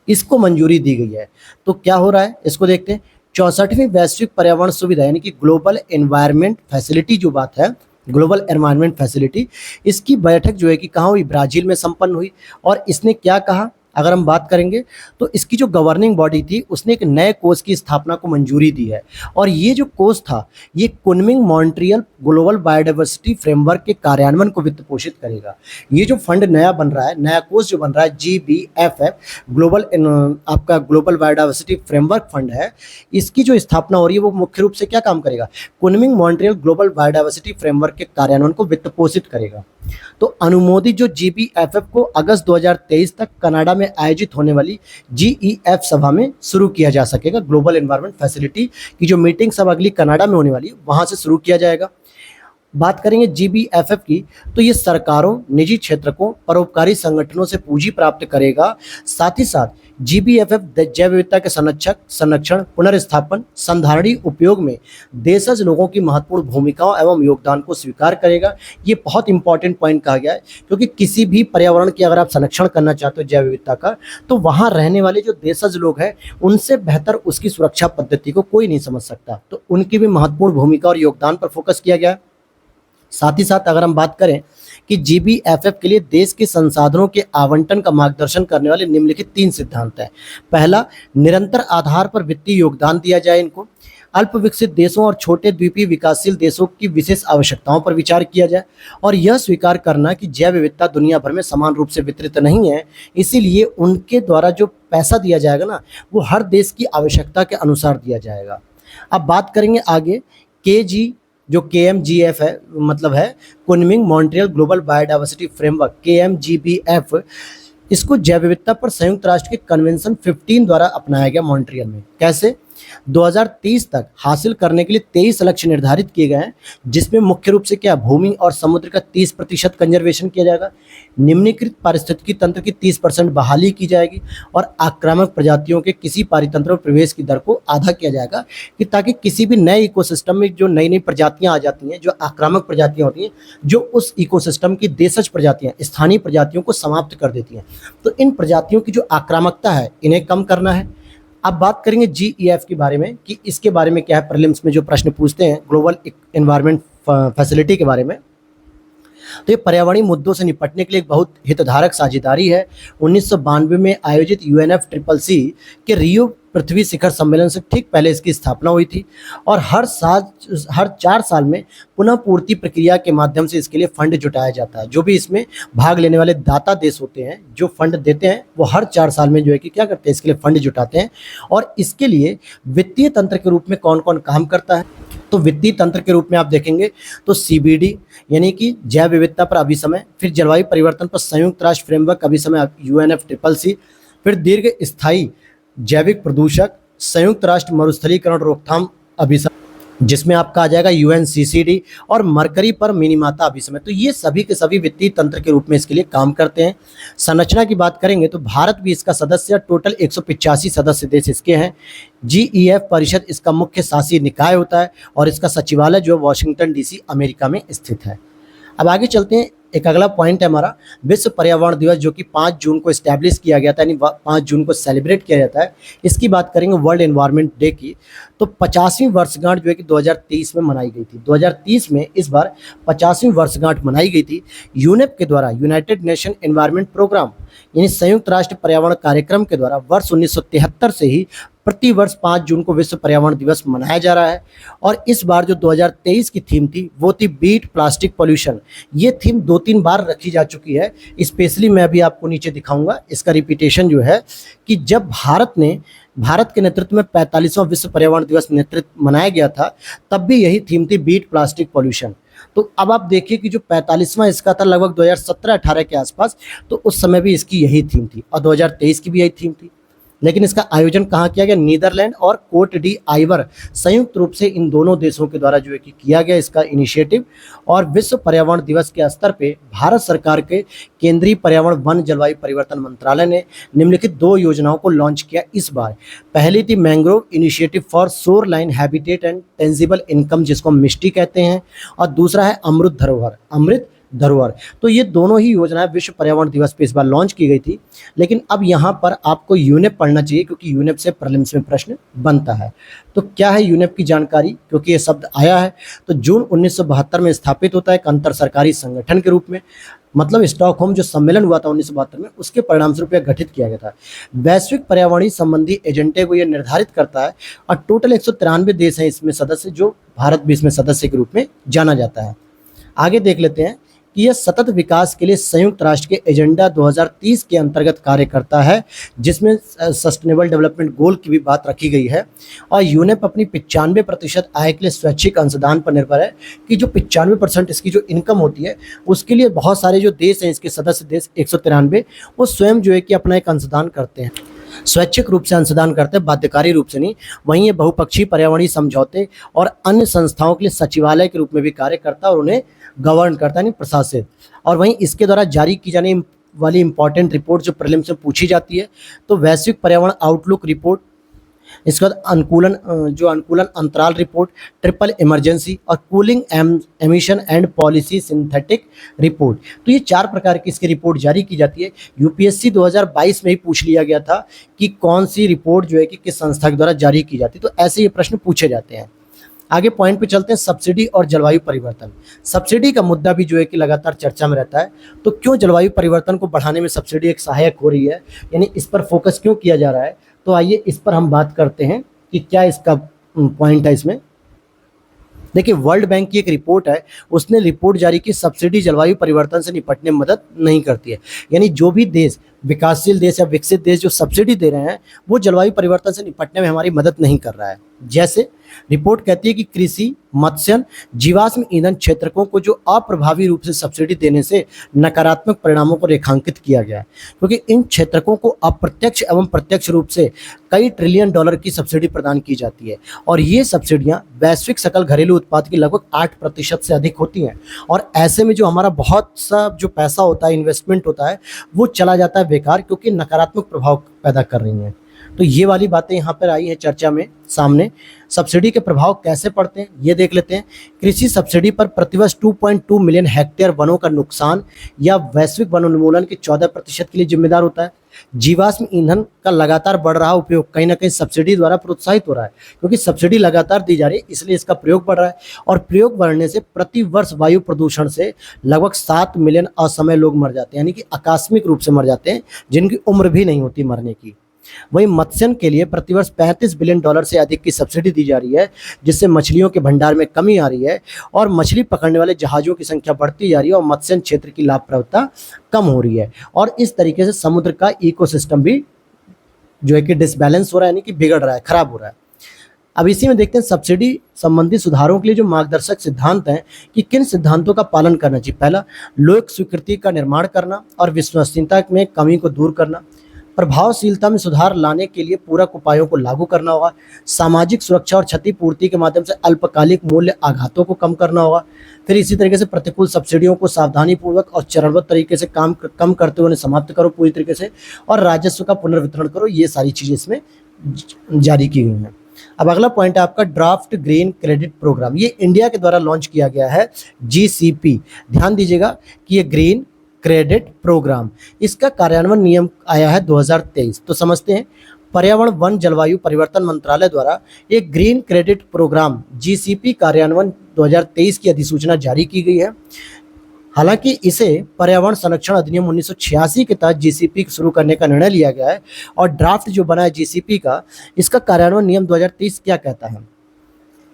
इसको मंजूरी दी गई है। तो क्या हो रहा है इसको देखते हैं। 64वीं वैश्विक पर्यावरण सुविधा यानी कि ग्लोबल एनवायरनमेंट फैसिलिटी जो बात है, ग्लोबल एनवायरनमेंट फैसिलिटी, इसकी बैठक जो है कि कहाँ हुई, ब्राजील में संपन्न हुई। और इसने क्या कहा, अगर हम बात करेंगे तो इसकी जो गवर्निंग बॉडी थी उसने एक नए कोष की स्थापना को मंजूरी दी है। और ये जो कोष था ये Kunming Montreal global biodiversity framework के कार्यान्वयन को वित्त पोषित करेगा। ये जो फंड नया बन रहा है, नया कोष जो बन रहा है GBFF ग्लोबल आपका ग्लोबल बायोडाइवर्सिटी फ्रेमवर्क फंड है, इसकी जो स्थापना हो रही है वो मुख्य रूप से क्या काम करेगा, Kunming Montreal global biodiversity framework के कार्यान्वयन को वित्त पोषित करेगा। तो अनुमोदित जो GBFF को अगस्त 2023 तक कनाडा में आयोजित होने वाली GEF सभा में शुरू किया जा सकेगा। ग्लोबल एनवायरनमेंट फैसिलिटी की जो मीटिंग सब अगली कनाडा में होने वाली है वहां से शुरू किया जाएगा। बात करेंगे GBFF की, तो ये सरकारों, निजी क्षेत्र को, परोपकारी संगठनों से पूंजी प्राप्त करेगा। साथ ही साथ GBFF जैव विविधता के संरक्षण, पुनर्स्थापन, संधारणी उपयोग में देशज लोगों की महत्वपूर्ण भूमिकाओं एवं योगदान को स्वीकार करेगा। ये बहुत इंपॉर्टेंट पॉइंट कहा गया है, क्योंकि किसी भी पर्यावरण की अगर आप संरक्षण करना चाहते हो जैव विविधता का, तो वहाँ रहने वाले जो देशज लोग हैं उनसे बेहतर उसकी सुरक्षा पद्धति को कोई नहीं समझ सकता। तो उनकी भी महत्वपूर्ण भूमिका और योगदान पर फोकस किया गया है। साथ ही साथ अगर हम बात करें कि GBFF के लिए देश के संसाधनों के आवंटन का मार्गदर्शन करने वाले निम्नलिखित 3 सिद्धांत हैं। पहला, निरंतर आधार पर वित्तीय योगदान दिया जाए इनको। अल्प विकसित देशों और छोटे द्वीपीय विकासशील देशों की विशेष आवश्यकताओं पर विचार किया जाए। और यह स्वीकार करना कि जैव विविधता दुनिया भर में समान रूप से वितरित नहीं है, इसीलिए उनके द्वारा जो पैसा दिया जाएगा ना, वो हर देश की आवश्यकता के अनुसार दिया जाएगा। अब बात करेंगे आगे KG जो KMGF है, मतलब है Kunming Montreal global biodiversity framework KMGBF, इसको जैव विविधता पर संयुक्त राष्ट्र के कन्वेंशन 15 द्वारा अपनाया गया मॉन्ट्रियल में। कैसे 2030 तक हासिल करने के लिए 23 लक्ष्य निर्धारित किए गए हैं, जिसमें मुख्य रूप से क्या भूमि और समुद्र का 30% कंजर्वेशन किया जाएगा, निम्नीकृत पारिस्थितिकी तंत्र की 30% बहाली की जाएगी और आक्रामक प्रजातियों के किसी पारितंत्र में प्रवेश की दर को आधा किया जाएगा, कि ताकि किसी भी नए इकोसिस्टम में जो नई नई प्रजातियां आ जाती हैं, जो आक्रामक प्रजातियां होती हैं, जो उस इकोसिस्टम की देशज प्रजातियां, स्थानीय प्रजातियों को समाप्त कर देती हैं, तो इन प्रजातियों की जो आक्रामकता है इन्हें कम करना है। अब बात करेंगे GEF के बारे में कि इसके बारे में क्या है, प्रीलिम्स में जो प्रश्न पूछते हैं ग्लोबल एनवायरनमेंट फैसिलिटी के बारे में। तो ये पर्यावरणीय मुद्दों से निपटने के लिए एक बहुत हितधारक साझेदारी है। 1992 में आयोजित UNFCCC के रियो पृथ्वी शिखर सम्मेलन से ठीक पहले इसकी स्थापना हुई थी और हर 4 साल में पुनः पूर्ति प्रक्रिया के माध्यम से इसके लिए फंड जुटाया जाता है। जो भी इसमें भाग लेने वाले दाता देश होते हैं, जो फंड देते हैं, वो हर 4 साल में जो है कि क्या करते हैं, इसके लिए फंड जुटाते हैं। और इसके लिए वित्तीय तंत्र के रूप में कौन कौन काम करता है, तो वित्तीय तंत्र के रूप में आप देखेंगे तो CBD यानी कि जैव विविधता पर अभिसमय, फिर जलवायु परिवर्तन पर संयुक्त राष्ट्र फ्रेमवर्क अभिसमय UNFCCC, फिर दीर्घ स्थायी जैविक प्रदूषक, संयुक्त राष्ट्र मरुस्थलीकरण रोकथाम अभिसमय जिसमें आपका आ जाएगा UNCCD, और मरकरी पर मिनीमाता अभिसमय। तो ये सभी के सभी वित्तीय तंत्र के रूप में इसके लिए काम करते हैं। संरचना की बात करेंगे तो भारत भी इसका सदस्य, टोटल 185 सदस्य देश इसके हैं। GEF परिषद इसका मुख्य शासी निकाय होता है और इसका सचिवालय जो वॉशिंगटन DC अमेरिका में स्थित है। अब आगे चलते हैं, एक अगला पॉइंट है हमारा विश्व पर्यावरण दिवस, जो कि 5 जून को इस्टेब्लिश किया गया था, यानी 5 जून को सेलिब्रेट किया जाता है। इसकी बात करेंगे वर्ल्ड एनवायरनमेंट डे की, तो 50वीं वर्षगांठ जो है कि 2023 में मनाई गई थी। 2030 में इस बार 50वीं वर्षगांठ मनाई गई थी। यूनेप के द्वारा, यूनाइटेड नेशन एनवायरनमेंट प्रोग्राम यानी संयुक्त राष्ट्र पर्यावरण कार्यक्रम के द्वारा वर्ष 1973 से ही प्रति वर्ष 5 जून को विश्व पर्यावरण दिवस मनाया जा रहा है। और इस बार जो 2023 की थीम थी वो थी बीट प्लास्टिक पॉल्यूशन। ये थीम 2-3 बार रखी जा चुकी है। स्पेशली मैं अभी आपको नीचे दिखाऊंगा इसका रिपीटेशन जो है, कि जब भारत के नेतृत्व में 45वां विश्व पर्यावरण दिवस नेतृत्व मनाया गया था, तब भी यही थीम थी बीट प्लास्टिक पॉल्यूशन। तो अब आप देखिए कि जो 45वां इसका था लगभग 2017-18 के आसपास, तो उस समय भी इसकी यही थीम थी और 2023 की भी यही थीम थी। लेकिन इसका आयोजन कहाँ किया गया, नीदरलैंड और कोट डी आइवर संयुक्त रूप से इन दोनों देशों के द्वारा जो है कि किया गया इसका इनिशिएटिव। और विश्व पर्यावरण दिवस के स्तर पे भारत सरकार के केंद्रीय पर्यावरण वन जलवायु परिवर्तन मंत्रालय ने निम्नलिखित 2 योजनाओं को लॉन्च किया इस बार। पहली थी mangrove initiative for shore line habitat and tangible income, जिसको हम मिस्टी कहते हैं, और दूसरा है अमृत धरोहर। तो ये दोनों ही योजनाएं विश्व पर्यावरण दिवस पे इस बार लॉन्च की गई थी। लेकिन अब यहाँ पर आपको यूनेप पढ़ना चाहिए, क्योंकि यूनेप से प्रीलिम्स में प्रश्न बनता है। तो क्या है यूनेप की जानकारी, क्योंकि ये शब्द आया है, तो जून 1972 में स्थापित होता है एक अंतर सरकारी संगठन के रूप में। मतलब स्टॉकहोम जो सम्मेलन हुआ था 1972 में, उसके परिणामस्वरूप यह गठित किया गया था। वैश्विक पर्यावरणीय संबंधी एजेंडे को यह निर्धारित करता है और टोटल 193 देश हैं इसमें सदस्य, जो भारत भी इसमें सदस्य के रूप में जाना जाता है। आगे देख लेते हैं कि यह सतत विकास के लिए संयुक्त राष्ट्र के एजेंडा 2030 के अंतर्गत कार्य करता है, जिसमें सस्टेनेबल डेवलपमेंट गोल की भी बात रखी गई है। और यूनेप अपनी 95% आय के लिए स्वैच्छिक अंशदान पर निर्भर है, कि जो 95% इसकी जो इनकम होती है उसके लिए बहुत सारे जो देश हैं, इसके सदस्य देश 193, वो स्वयं जो है कि अपना एक अंशदान करते हैं, स्वैच्छिक रूप से अंशदान करते हैं, बाध्यकारी रूप से नहीं। वहीं ये बहुपक्षीय पर्यावरणीय समझौते और अन्य संस्थाओं के लिए सचिवालय के रूप में भी कार्य करता है और उन्हें गवर्न करता है, नहीं प्रशासित। और वहीं इसके द्वारा जारी की जाने वाली इंपॉर्टेंट रिपोर्ट जो प्रीलिम्स में पूछी जाती है, तो वैश्विक पर्यावरण आउटलुक रिपोर्ट, इसके बाद अनुकूलन अंतराल रिपोर्ट, ट्रिपल इमरजेंसी और cooling emission and policy synthetic report. तो ये 4 प्रकार की इसकी रिपोर्ट जारी की जाती है। यूपीएससी 2022 में ही पूछ लिया गया था कि कौन सी रिपोर्ट जो है कि किस संस्था के द्वारा जारी की जाती है। तो ऐसे ये प्रश्न पूछे जाते हैं। आगे पॉइंट पे चलते हैं, सब्सिडी और जलवायु परिवर्तन। सब्सिडी का मुद्दा भी जो है कि लगातार चर्चा में रहता है। तो क्यों जलवायु परिवर्तन को बढ़ाने में सब्सिडी एक सहायक हो रही है, यानी इस पर फोकस क्यों किया जा रहा है, तो आइए इस पर हम बात करते हैं कि क्या इसका पॉइंट है इसमें। देखिए, वर्ल्ड बैंक की एक रिपोर्ट है, उसने रिपोर्ट जारी की, सब्सिडी जलवायु परिवर्तन से निपटने में मदद नहीं करती है। यानी जो भी देश, विकासशील देश या विकसित देश जो सब्सिडी दे रहे हैं, वो जलवायु परिवर्तन से निपटने में हमारी मदद नहीं कर रहा है। जैसे रिपोर्ट कहती है कि कृषि, मत्स्य, जीवाश्म ईंधन क्षेत्रकों को जो अप्रभावी रूप से सब्सिडी देने से नकारात्मक परिणामों को रेखांकित किया गया है, क्योंकि इन क्षेत्रकों को अप्रत्यक्ष एवं प्रत्यक्ष रूप से कई ट्रिलियन डॉलर की सब्सिडी प्रदान की जाती है और ये सब्सिडियां वैश्विक सकल घरेलू उत्पाद की लगभग 8% से अधिक होती हैं। और ऐसे में जो हमारा बहुत सा जो पैसा होता है, इन्वेस्टमेंट होता है, वो चला जाता है बेकार, क्योंकि नकारात्मक प्रभाव पैदा कर रही हैं। तो ये वाली बातें यहाँ पर आई हैं चर्चा में सामने। सब्सिडी के प्रभाव कैसे पड़ते हैं ये देख लेते हैं। कृषि सब्सिडी पर प्रतिवर्ष 2.2 मिलियन हेक्टेयर वनों का नुकसान या वैश्विक वन उन्मूलन के 14% के लिए जिम्मेदार होता है। जीवाश्म ईंधन का लगातार बढ़ रहा उपयोग कहीं ना कहीं सब्सिडी द्वारा प्रोत्साहित हो रहा है, क्योंकि सब्सिडी लगातार दी जा रही है, इसलिए इसका प्रयोग बढ़ रहा है। और प्रयोग बढ़ने से प्रति वर्ष वायु प्रदूषण से लगभग 7 मिलियन असमय लोग मर जाते हैं, यानी कि आकस्मिक रूप से मर जाते हैं, जिनकी उम्र भी नहीं होती मरने की। वहीं मत्स्य के लिए प्रतिवर्ष 35 बिलियन डॉलर से अधिक की सब्सिडी दी जा रही है, जिससे मछलियों के भंडार में कमी आ रही है और मछली पकड़ने वाले जहाज़ों की संख्या बढ़ती जा रही है और मत्स्य क्षेत्र की लाभप्रदता कम हो रही है। और इस तरीके से समुद्र का इकोसिस्टम भी जो है कि डिसबैलेंस हो रहा है, यानी कि बिगड़ रहा है, खराब हो रहा है। अब इसी में देखते हैं सब्सिडी संबंधी सुधारों के लिए जो मार्गदर्शक सिद्धांत हैं कि किन सिद्धांतों का पालन करना चाहिए। पहला, लोक स्वीकृति का निर्माण करना और विश्वसनीयता में कमी को दूर करना। प्रभावशीलता में सुधार लाने के लिए पूरक उपायों को लागू करना होगा। सामाजिक सुरक्षा और क्षतिपूर्ति के माध्यम से अल्पकालिक मूल्य आघातों को कम करना होगा। फिर इसी तरीके से प्रतिकूल सब्सिडियों को सावधानीपूर्वक और चरणबद्ध तरीके से कम करते हुए उन्हें समाप्त करो पूरी तरीके से, और राजस्व का पुनर्वितरण करो। ये सारी चीज़ें इसमें जारी की गई हैं। अब अगला पॉइंट है आपका ड्राफ्ट ग्रीन क्रेडिट प्रोग्राम। ये इंडिया के द्वारा लॉन्च किया गया है, GCP। ध्यान दीजिएगा कि ये ग्रीन क्रेडिट प्रोग्राम, इसका कार्यान्वयन नियम आया है 2023। तो समझते हैं, पर्यावरण वन जलवायु परिवर्तन मंत्रालय द्वारा एक ग्रीन क्रेडिट प्रोग्राम GCP कार्यान्वयन 2023 की अधिसूचना जारी की गई है। हालांकि इसे पर्यावरण संरक्षण अधिनियम 1986 के तहत GCP शुरू करने का निर्णय लिया गया है और ड्राफ्ट जो बना है GCP का, इसका कार्यान्वयन नियम 2023 क्या कहता है।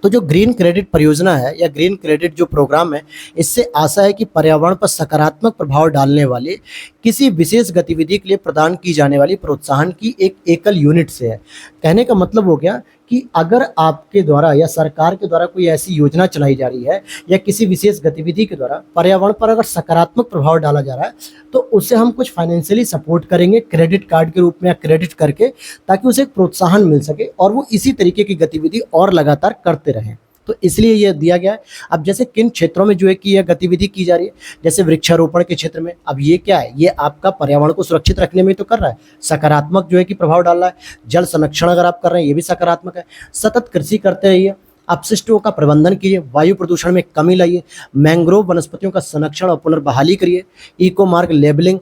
तो जो ग्रीन क्रेडिट परियोजना है या ग्रीन क्रेडिट जो प्रोग्राम है, इससे आशा है कि पर्यावरण पर सकारात्मक प्रभाव डालने वाले किसी विशेष गतिविधि के लिए प्रदान की जाने वाली प्रोत्साहन की एक एकल यूनिट से है। कहने का मतलब हो गया कि अगर आपके द्वारा या सरकार के द्वारा कोई ऐसी योजना चलाई जा रही है या किसी विशेष गतिविधि के द्वारा पर्यावरण पर अगर सकारात्मक प्रभाव डाला जा रहा है, तो उसे हम कुछ फाइनेंशियली सपोर्ट करेंगे क्रेडिट कार्ड के रूप में या क्रेडिट करके, ताकि उसे एक प्रोत्साहन मिल सके और वो इसी तरीके की गतिविधि और लगातार करते रहें। तो इसलिए यह दिया गया है। अब जैसे किन क्षेत्रों में जो है कि यह गतिविधि की जा रही है, जैसे वृक्षारोपण के क्षेत्र में, अब ये क्या है, ये आपका पर्यावरण को सुरक्षित रखने में तो कर रहा है, सकारात्मक जो है कि प्रभाव डाल रहा है। जल संरक्षण अगर आप कर रहे हैं, ये भी सकारात्मक है। सतत कृषि करते रहिए, अपशिष्टों का प्रबंधन कीजिए, वायु प्रदूषण में कमी लाइए, मैंग्रोव वनस्पतियों का संरक्षण और पुनर्बहाली करिए, इको मार्क लेबलिंग,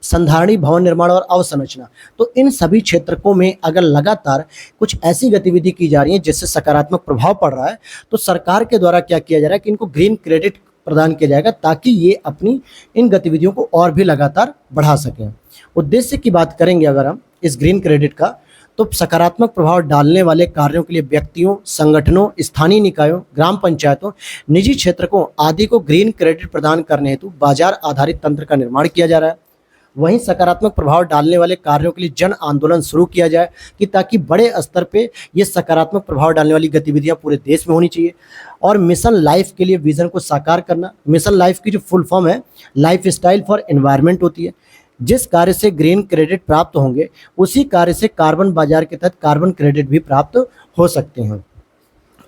संधारणी भवन निर्माण और अवसंरचना। तो इन सभी क्षेत्रों में अगर लगातार कुछ ऐसी गतिविधि की जा रही है जिससे सकारात्मक प्रभाव पड़ रहा है, तो सरकार के द्वारा क्या किया जा रहा है कि इनको ग्रीन क्रेडिट प्रदान किया जाएगा, ताकि ये अपनी इन गतिविधियों को और भी लगातार बढ़ा सकें। उद्देश्य की बात करेंगे अगर हम इस ग्रीन क्रेडिट का, तो सकारात्मक प्रभाव डालने वाले कार्यों के लिए व्यक्तियों, संगठनों, स्थानीय निकायों, ग्राम पंचायतों, निजी क्षेत्रकों आदि को ग्रीन क्रेडिट प्रदान करने हेतु बाजार आधारित तंत्र का निर्माण किया जा रहा है। वहीं सकारात्मक प्रभाव डालने वाले कार्यों के लिए जन आंदोलन शुरू किया जाए कि ताकि बड़े स्तर पे ये सकारात्मक प्रभाव डालने वाली गतिविधियां पूरे देश में होनी चाहिए। और मिशन लाइफ के लिए विजन को साकार करना। मिशन लाइफ की जो फुल फॉर्म है, लाइफ स्टाइल फॉर एनवायरनमेंट होती है। जिस कार्य से ग्रीन क्रेडिट प्राप्त होंगे, उसी कार्य से कार्बन बाजार के तहत कार्बन क्रेडिट भी प्राप्त हो सकते हैं।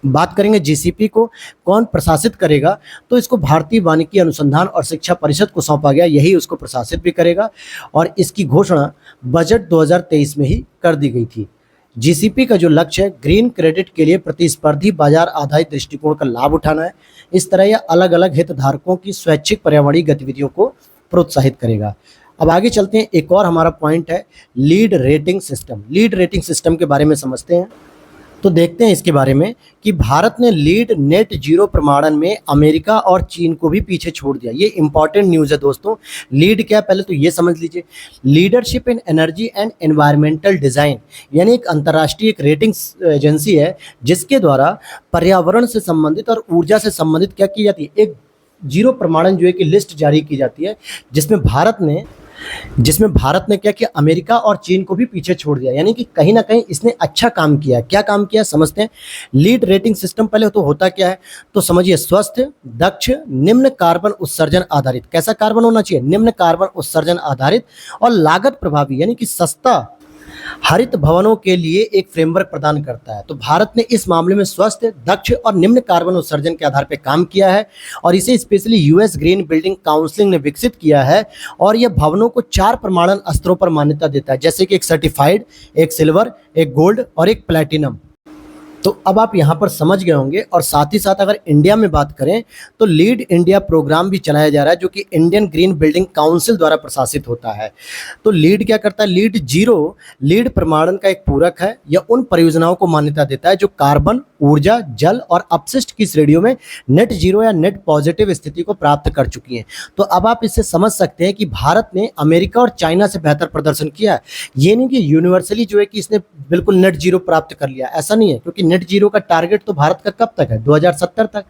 बात करेंगे GCP को कौन प्रशासित करेगा, तो इसको भारतीय वानिकी अनुसंधान और शिक्षा परिषद को सौंपा गया, यही उसको प्रशासित भी करेगा। और इसकी घोषणा बजट 2023 में ही कर दी गई थी। GCP का जो लक्ष्य है, ग्रीन क्रेडिट के लिए प्रतिस्पर्धी बाजार आधारित दृष्टिकोण का लाभ उठाना है। इस तरह यह अलग अलग हितधारकों की स्वैच्छिक पर्यावरणीय गतिविधियों को प्रोत्साहित करेगा। अब आगे चलते हैं, एक और हमारा पॉइंट है lead rating system. Lead rating system के बारे में समझते हैं। तो देखते हैं इसके बारे में कि भारत ने लीड नेट जीरो प्रमाणन में अमेरिका और चीन को भी पीछे छोड़ दिया। ये इंपॉर्टेंट न्यूज़ है दोस्तों। लीड क्या, पहले तो ये समझ लीजिए, leadership in energy and environmental design, यानी एक अंतर्राष्ट्रीय एक रेटिंग एजेंसी है जिसके द्वारा पर्यावरण से संबंधित और ऊर्जा से संबंधित क्या की जाती है, एक जीरो प्रमाणन जो है कि लिस्ट जारी की जाती है, जिसमें भारत ने जिसमें भारत ने क्या किया, अमेरिका और चीन को भी पीछे छोड़ दिया, यानी कि कहीं ना कहीं इसने अच्छा काम किया। क्या काम किया समझते हैं। लीड रेटिंग सिस्टम पहले तो होता क्या है, तो समझिए स्वस्थ, दक्ष, निम्न कार्बन उत्सर्जन आधारित। कैसा कार्बन होना चाहिए, निम्न कार्बन उत्सर्जन आधारित और लागत प्रभावी, यानी कि सस्ता हरित भवनों के लिए एक फ्रेमवर्क प्रदान करता है। तो भारत ने इस मामले में स्वस्थ, दक्ष और निम्न कार्बन उत्सर्जन के आधार पर काम किया है और इसे specially US green building council ने विकसित किया है और यह भवनों को 4 प्रमाणन स्तरों पर मान्यता देता है, जैसे कि एक सर्टिफाइड, एक सिल्वर, एक गोल्ड और एक प्लैटिनम। तो अब आप यहाँ पर समझ गए होंगे। और साथ ही साथ अगर इंडिया में बात करें तो लीड इंडिया प्रोग्राम भी चलाया जा रहा है, जो कि इंडियन ग्रीन बिल्डिंग काउंसिल द्वारा प्रशासित होता है। तो लीड क्या करता है, लीड जीरो लीड प्रमाणन का एक पूरक है। यह उन परियोजनाओं को मान्यता देता है जो कार्बन, ऊर्जा, जल और अपशिष्ट की श्रेणियों में नेट जीरो या नेट पॉजिटिव स्थिति को प्राप्त कर चुकी हैं। तो अब आप इससे समझ सकते हैं कि भारत ने अमेरिका और चाइना से बेहतर प्रदर्शन किया है। ये नहीं कि यूनिवर्सली जो है कि इसने बिल्कुल नेट जीरो प्राप्त कर लिया, ऐसा नहीं है, क्योंकि नेट जीरो का टारगेट तो भारत का कब तक है, 2070 तक।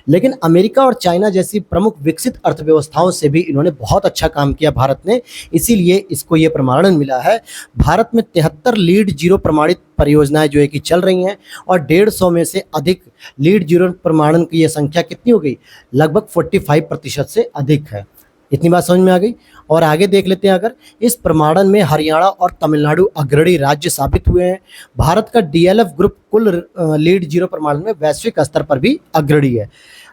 लेकिन अमेरिका और चाइना जैसी प्रमुख विकसित अर्थव्यवस्थाओं से भी इन्होंने बहुत अच्छा काम किया भारत ने, इसीलिए इसको ये प्रमाणन मिला है। भारत में 73 लीड जीरो प्रमाणित परियोजनाएं जो है कि चल रही हैं और 150 में से अधिक लीड जीरो प्रमाणन की ये संख्या कितनी हो गई, लगभग 45% से अधिक है। इतनी बात समझ में आ गई। और आगे देख लेते हैं, अगर इस प्रमाणन में हरियाणा और तमिलनाडु अग्रणी राज्य साबित हुए हैं। भारत का डीएलएफ ग्रुप कुल लीड जीरो प्रमाणन में वैश्विक स्तर पर भी अग्रणी है।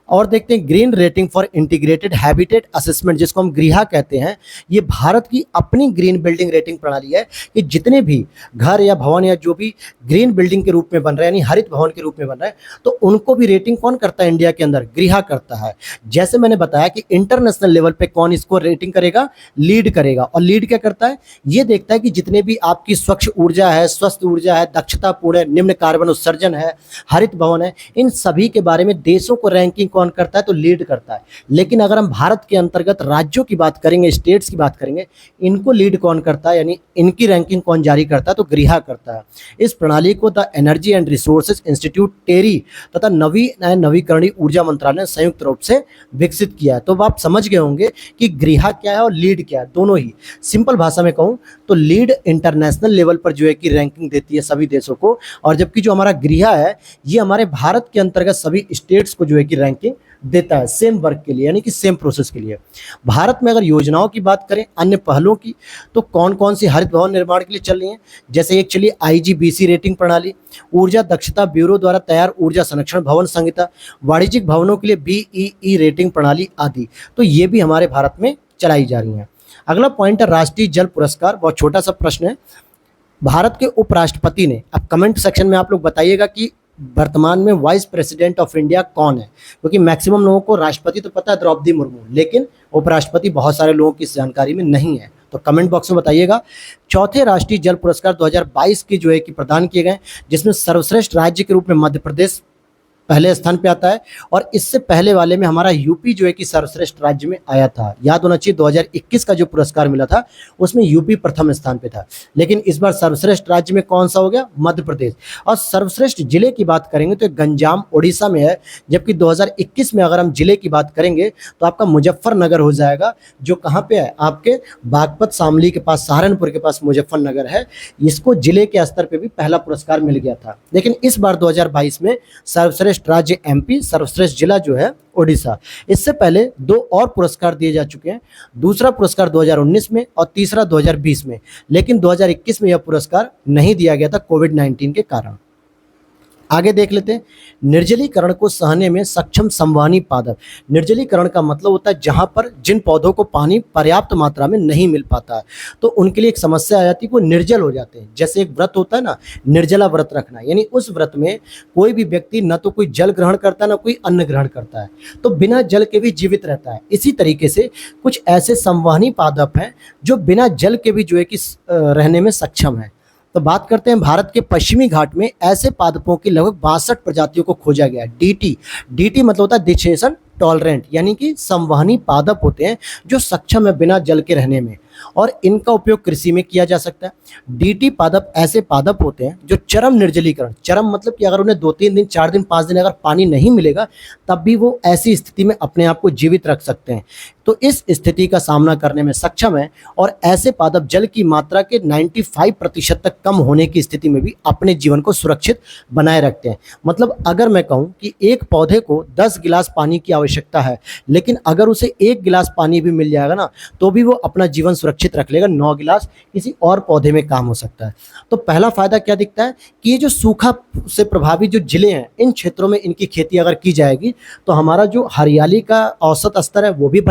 और देखते हैं green rating for integrated habitat assessment, जिसको हम गृहा कहते हैं। ये भारत की अपनी ग्रीन बिल्डिंग रेटिंग प्रणाली है कि जितने भी घर या भवन या जो भी ग्रीन बिल्डिंग के रूप में बन रहे हैं, यानी हरित भवन के रूप में बन रहे हैं, तो उनको भी रेटिंग कौन करता है, इंडिया के अंदर गृहा करता है। जैसे मैंने बताया कि इंटरनेशनल लेवल पे कौन इसको रेटिंग करेगा, लीड करेगा। और लीड क्या करता है, ये देखता है कि जितने भी आपकी स्वच्छ ऊर्जा है, स्वस्थ ऊर्जा है, दक्षतापूर्ण है, निम्न कार्बन उत्सर्जन है, हरित भवन है, इन सभी के बारे में देशों को रैंकिंग कौन करता है, तो लीड करता है। लेकिन अगर हम भारत के अंतर्गत राज्यों की बात करेंगे, स्टेट्स की बात करेंगे, इनको लीड कौन करता है, यानी इनकी रैंकिंग कौन जारी करता है, तो गृहा करता है। इस प्रणाली को the Energy and Resources Institute TERI तथा नवीकरणीय ऊर्जा मंत्रालय ने संयुक्त रूप से विकसित किया है। तो अब आप समझ गए होंगे कि गृहा क्या है और लीड क्या है, दोनों ही। सिंपल भाषा में कहूँ तो लीड इंटरनेशनल लेवल पर जो है कि रैंकिंग देती है सभी देशों को, और जबकि जो हमारा गृहा है ये हमारे भारत के अंतर्गत सभी स्टेट्स को जो है कि रैंकिंग देता है सेम वर्क के लिए, यानी कि सेम प्रोसेस के लिए। भारत में अगर योजनाओं की बात करें, अन्य पहलों की, तो कौन कौन सी हरित भवन निर्माण के लिए चल रही हैं, जैसे एक चलिए आईजीबीसी रेटिंग प्रणाली, ऊर्जा दक्षता ब्यूरो द्वारा तैयार ऊर्जा संरक्षण भवन संहिता, वाणिज्यिक भवनों के लिए बीईई रेटिंग प्रणाली आदि। तो ये भी हमारे भारत में चलाई जा रही हैं। अगला पॉइंट है राष्ट्रीय जल पुरस्कार। बहुत छोटा सा प्रश्न है। भारत के उपराष्ट्रपति ने, अब कमेंट सेक्शन में आप लोग बताइएगा कि वर्तमान में वाइस प्रेसिडेंट ऑफ इंडिया कौन है, क्योंकि मैक्सिमम लोगों को राष्ट्रपति तो पता है द्रौपदी मुर्मू, लेकिन उपराष्ट्रपति बहुत सारे लोगों की इस जानकारी में नहीं है। तो कमेंट बॉक्स में बताइएगा। चौथे राष्ट्रीय जल पुरस्कार 2022 की जो है कि प्रदान किए गए, जिसमें सर्वश्रेष्ठ राज्य के रूप में मध्य प्रदेश पहले स्थान पे आता है, और इससे पहले वाले में हमारा यूपी जो है कि सर्वश्रेष्ठ राज्य में आया था। याद होना चाहिए 2021 का जो पुरस्कार मिला था उसमें यूपी प्रथम स्थान पे था, लेकिन इस बार सर्वश्रेष्ठ राज्य में कौन सा हो गया, मध्य प्रदेश। और सर्वश्रेष्ठ जिले की बात करेंगे तो गंजाम उड़ीसा में है, जबकि 2021 में अगर हम जिले की बात करेंगे तो आपका मुजफ्फरनगर हो जाएगा, जो कहाँ पे है, आपके बागपत शामली के पास, सहारनपुर के पास मुजफ्फरनगर है। इसको जिले के स्तर पे भी पहला पुरस्कार मिल गया था, लेकिन इस बार 2022 में सर्वश्रेष्ठ राज्य एमपी, सर्वश्रेष्ठ जिला जो है ओडिशा। इससे पहले 2 और पुरस्कार दिए जा चुके हैं। दूसरा पुरस्कार 2019 में और तीसरा 2020 में, लेकिन 2021 में यह पुरस्कार नहीं दिया गया था कोविड-19 के कारण। आगे देख लेते हैं निर्जलीकरण को सहने में सक्षम संवहनी पादप। निर्जलीकरण का मतलब होता है जहां पर जिन पौधों को पानी पर्याप्त मात्रा में नहीं मिल पाता है, तो उनके लिए एक समस्या आ जाती है, वो निर्जल हो जाते हैं। जैसे एक व्रत होता है ना, निर्जला व्रत रखना, यानी उस व्रत में कोई भी व्यक्ति न तो कोई जल ग्रहण करता है, ना कोई अन्न ग्रहण करता है, तो बिना जल के भी जीवित रहता है। इसी तरीके से कुछ ऐसे संवहनी पादप हैं जो बिना जल के भी जो है कि रहने में सक्षम है। तो बात करते हैं भारत के पश्चिमी घाट में ऐसे पादपों की लगभग 62 प्रजातियों को खोजा गया है। डीटी मतलब होता है डिसेशन टॉलरेंट, यानी कि संवहनी पादप होते हैं जो सक्षम है बिना जल के रहने में। और इनका उपयोग कृषि में किया जा सकता है। डीटी पादप ऐसे पादप होते हैं जो चरम निर्जलीकरण, चरम मतलब कि अगर उन्हें 2-3 दिन, 4 दिन, 5 दिन अगर पानी नहीं मिलेगा तब भी वो ऐसी स्थिति में अपने आप को जीवित रख सकते हैं। तो इस स्थिति का सामना करने में सक्षम है और ऐसे पादप जल की मात्रा के 95% तक कम होने की स्थिति में भी अपने जीवन को सुरक्षित बनाए रखते हैं। मतलब अगर मैं कहूँ कि एक पौधे को 10 गिलास पानी की आवश्यकता है, लेकिन अगर उसे 1 गिलास पानी भी मिल जाएगा ना, तो भी वो अपना जीवन सुरक्षित रख लेगा। 9 गिलास किसी और पौधे में काम हो सकता है। तो पहला फायदा क्या दिखता है कि ये जो सूखा से प्रभावित जो जिले हैं, इन क्षेत्रों में इनकी खेती अगर की जाएगी तो हमारा जो हरियाली का औसत स्तर है वो भी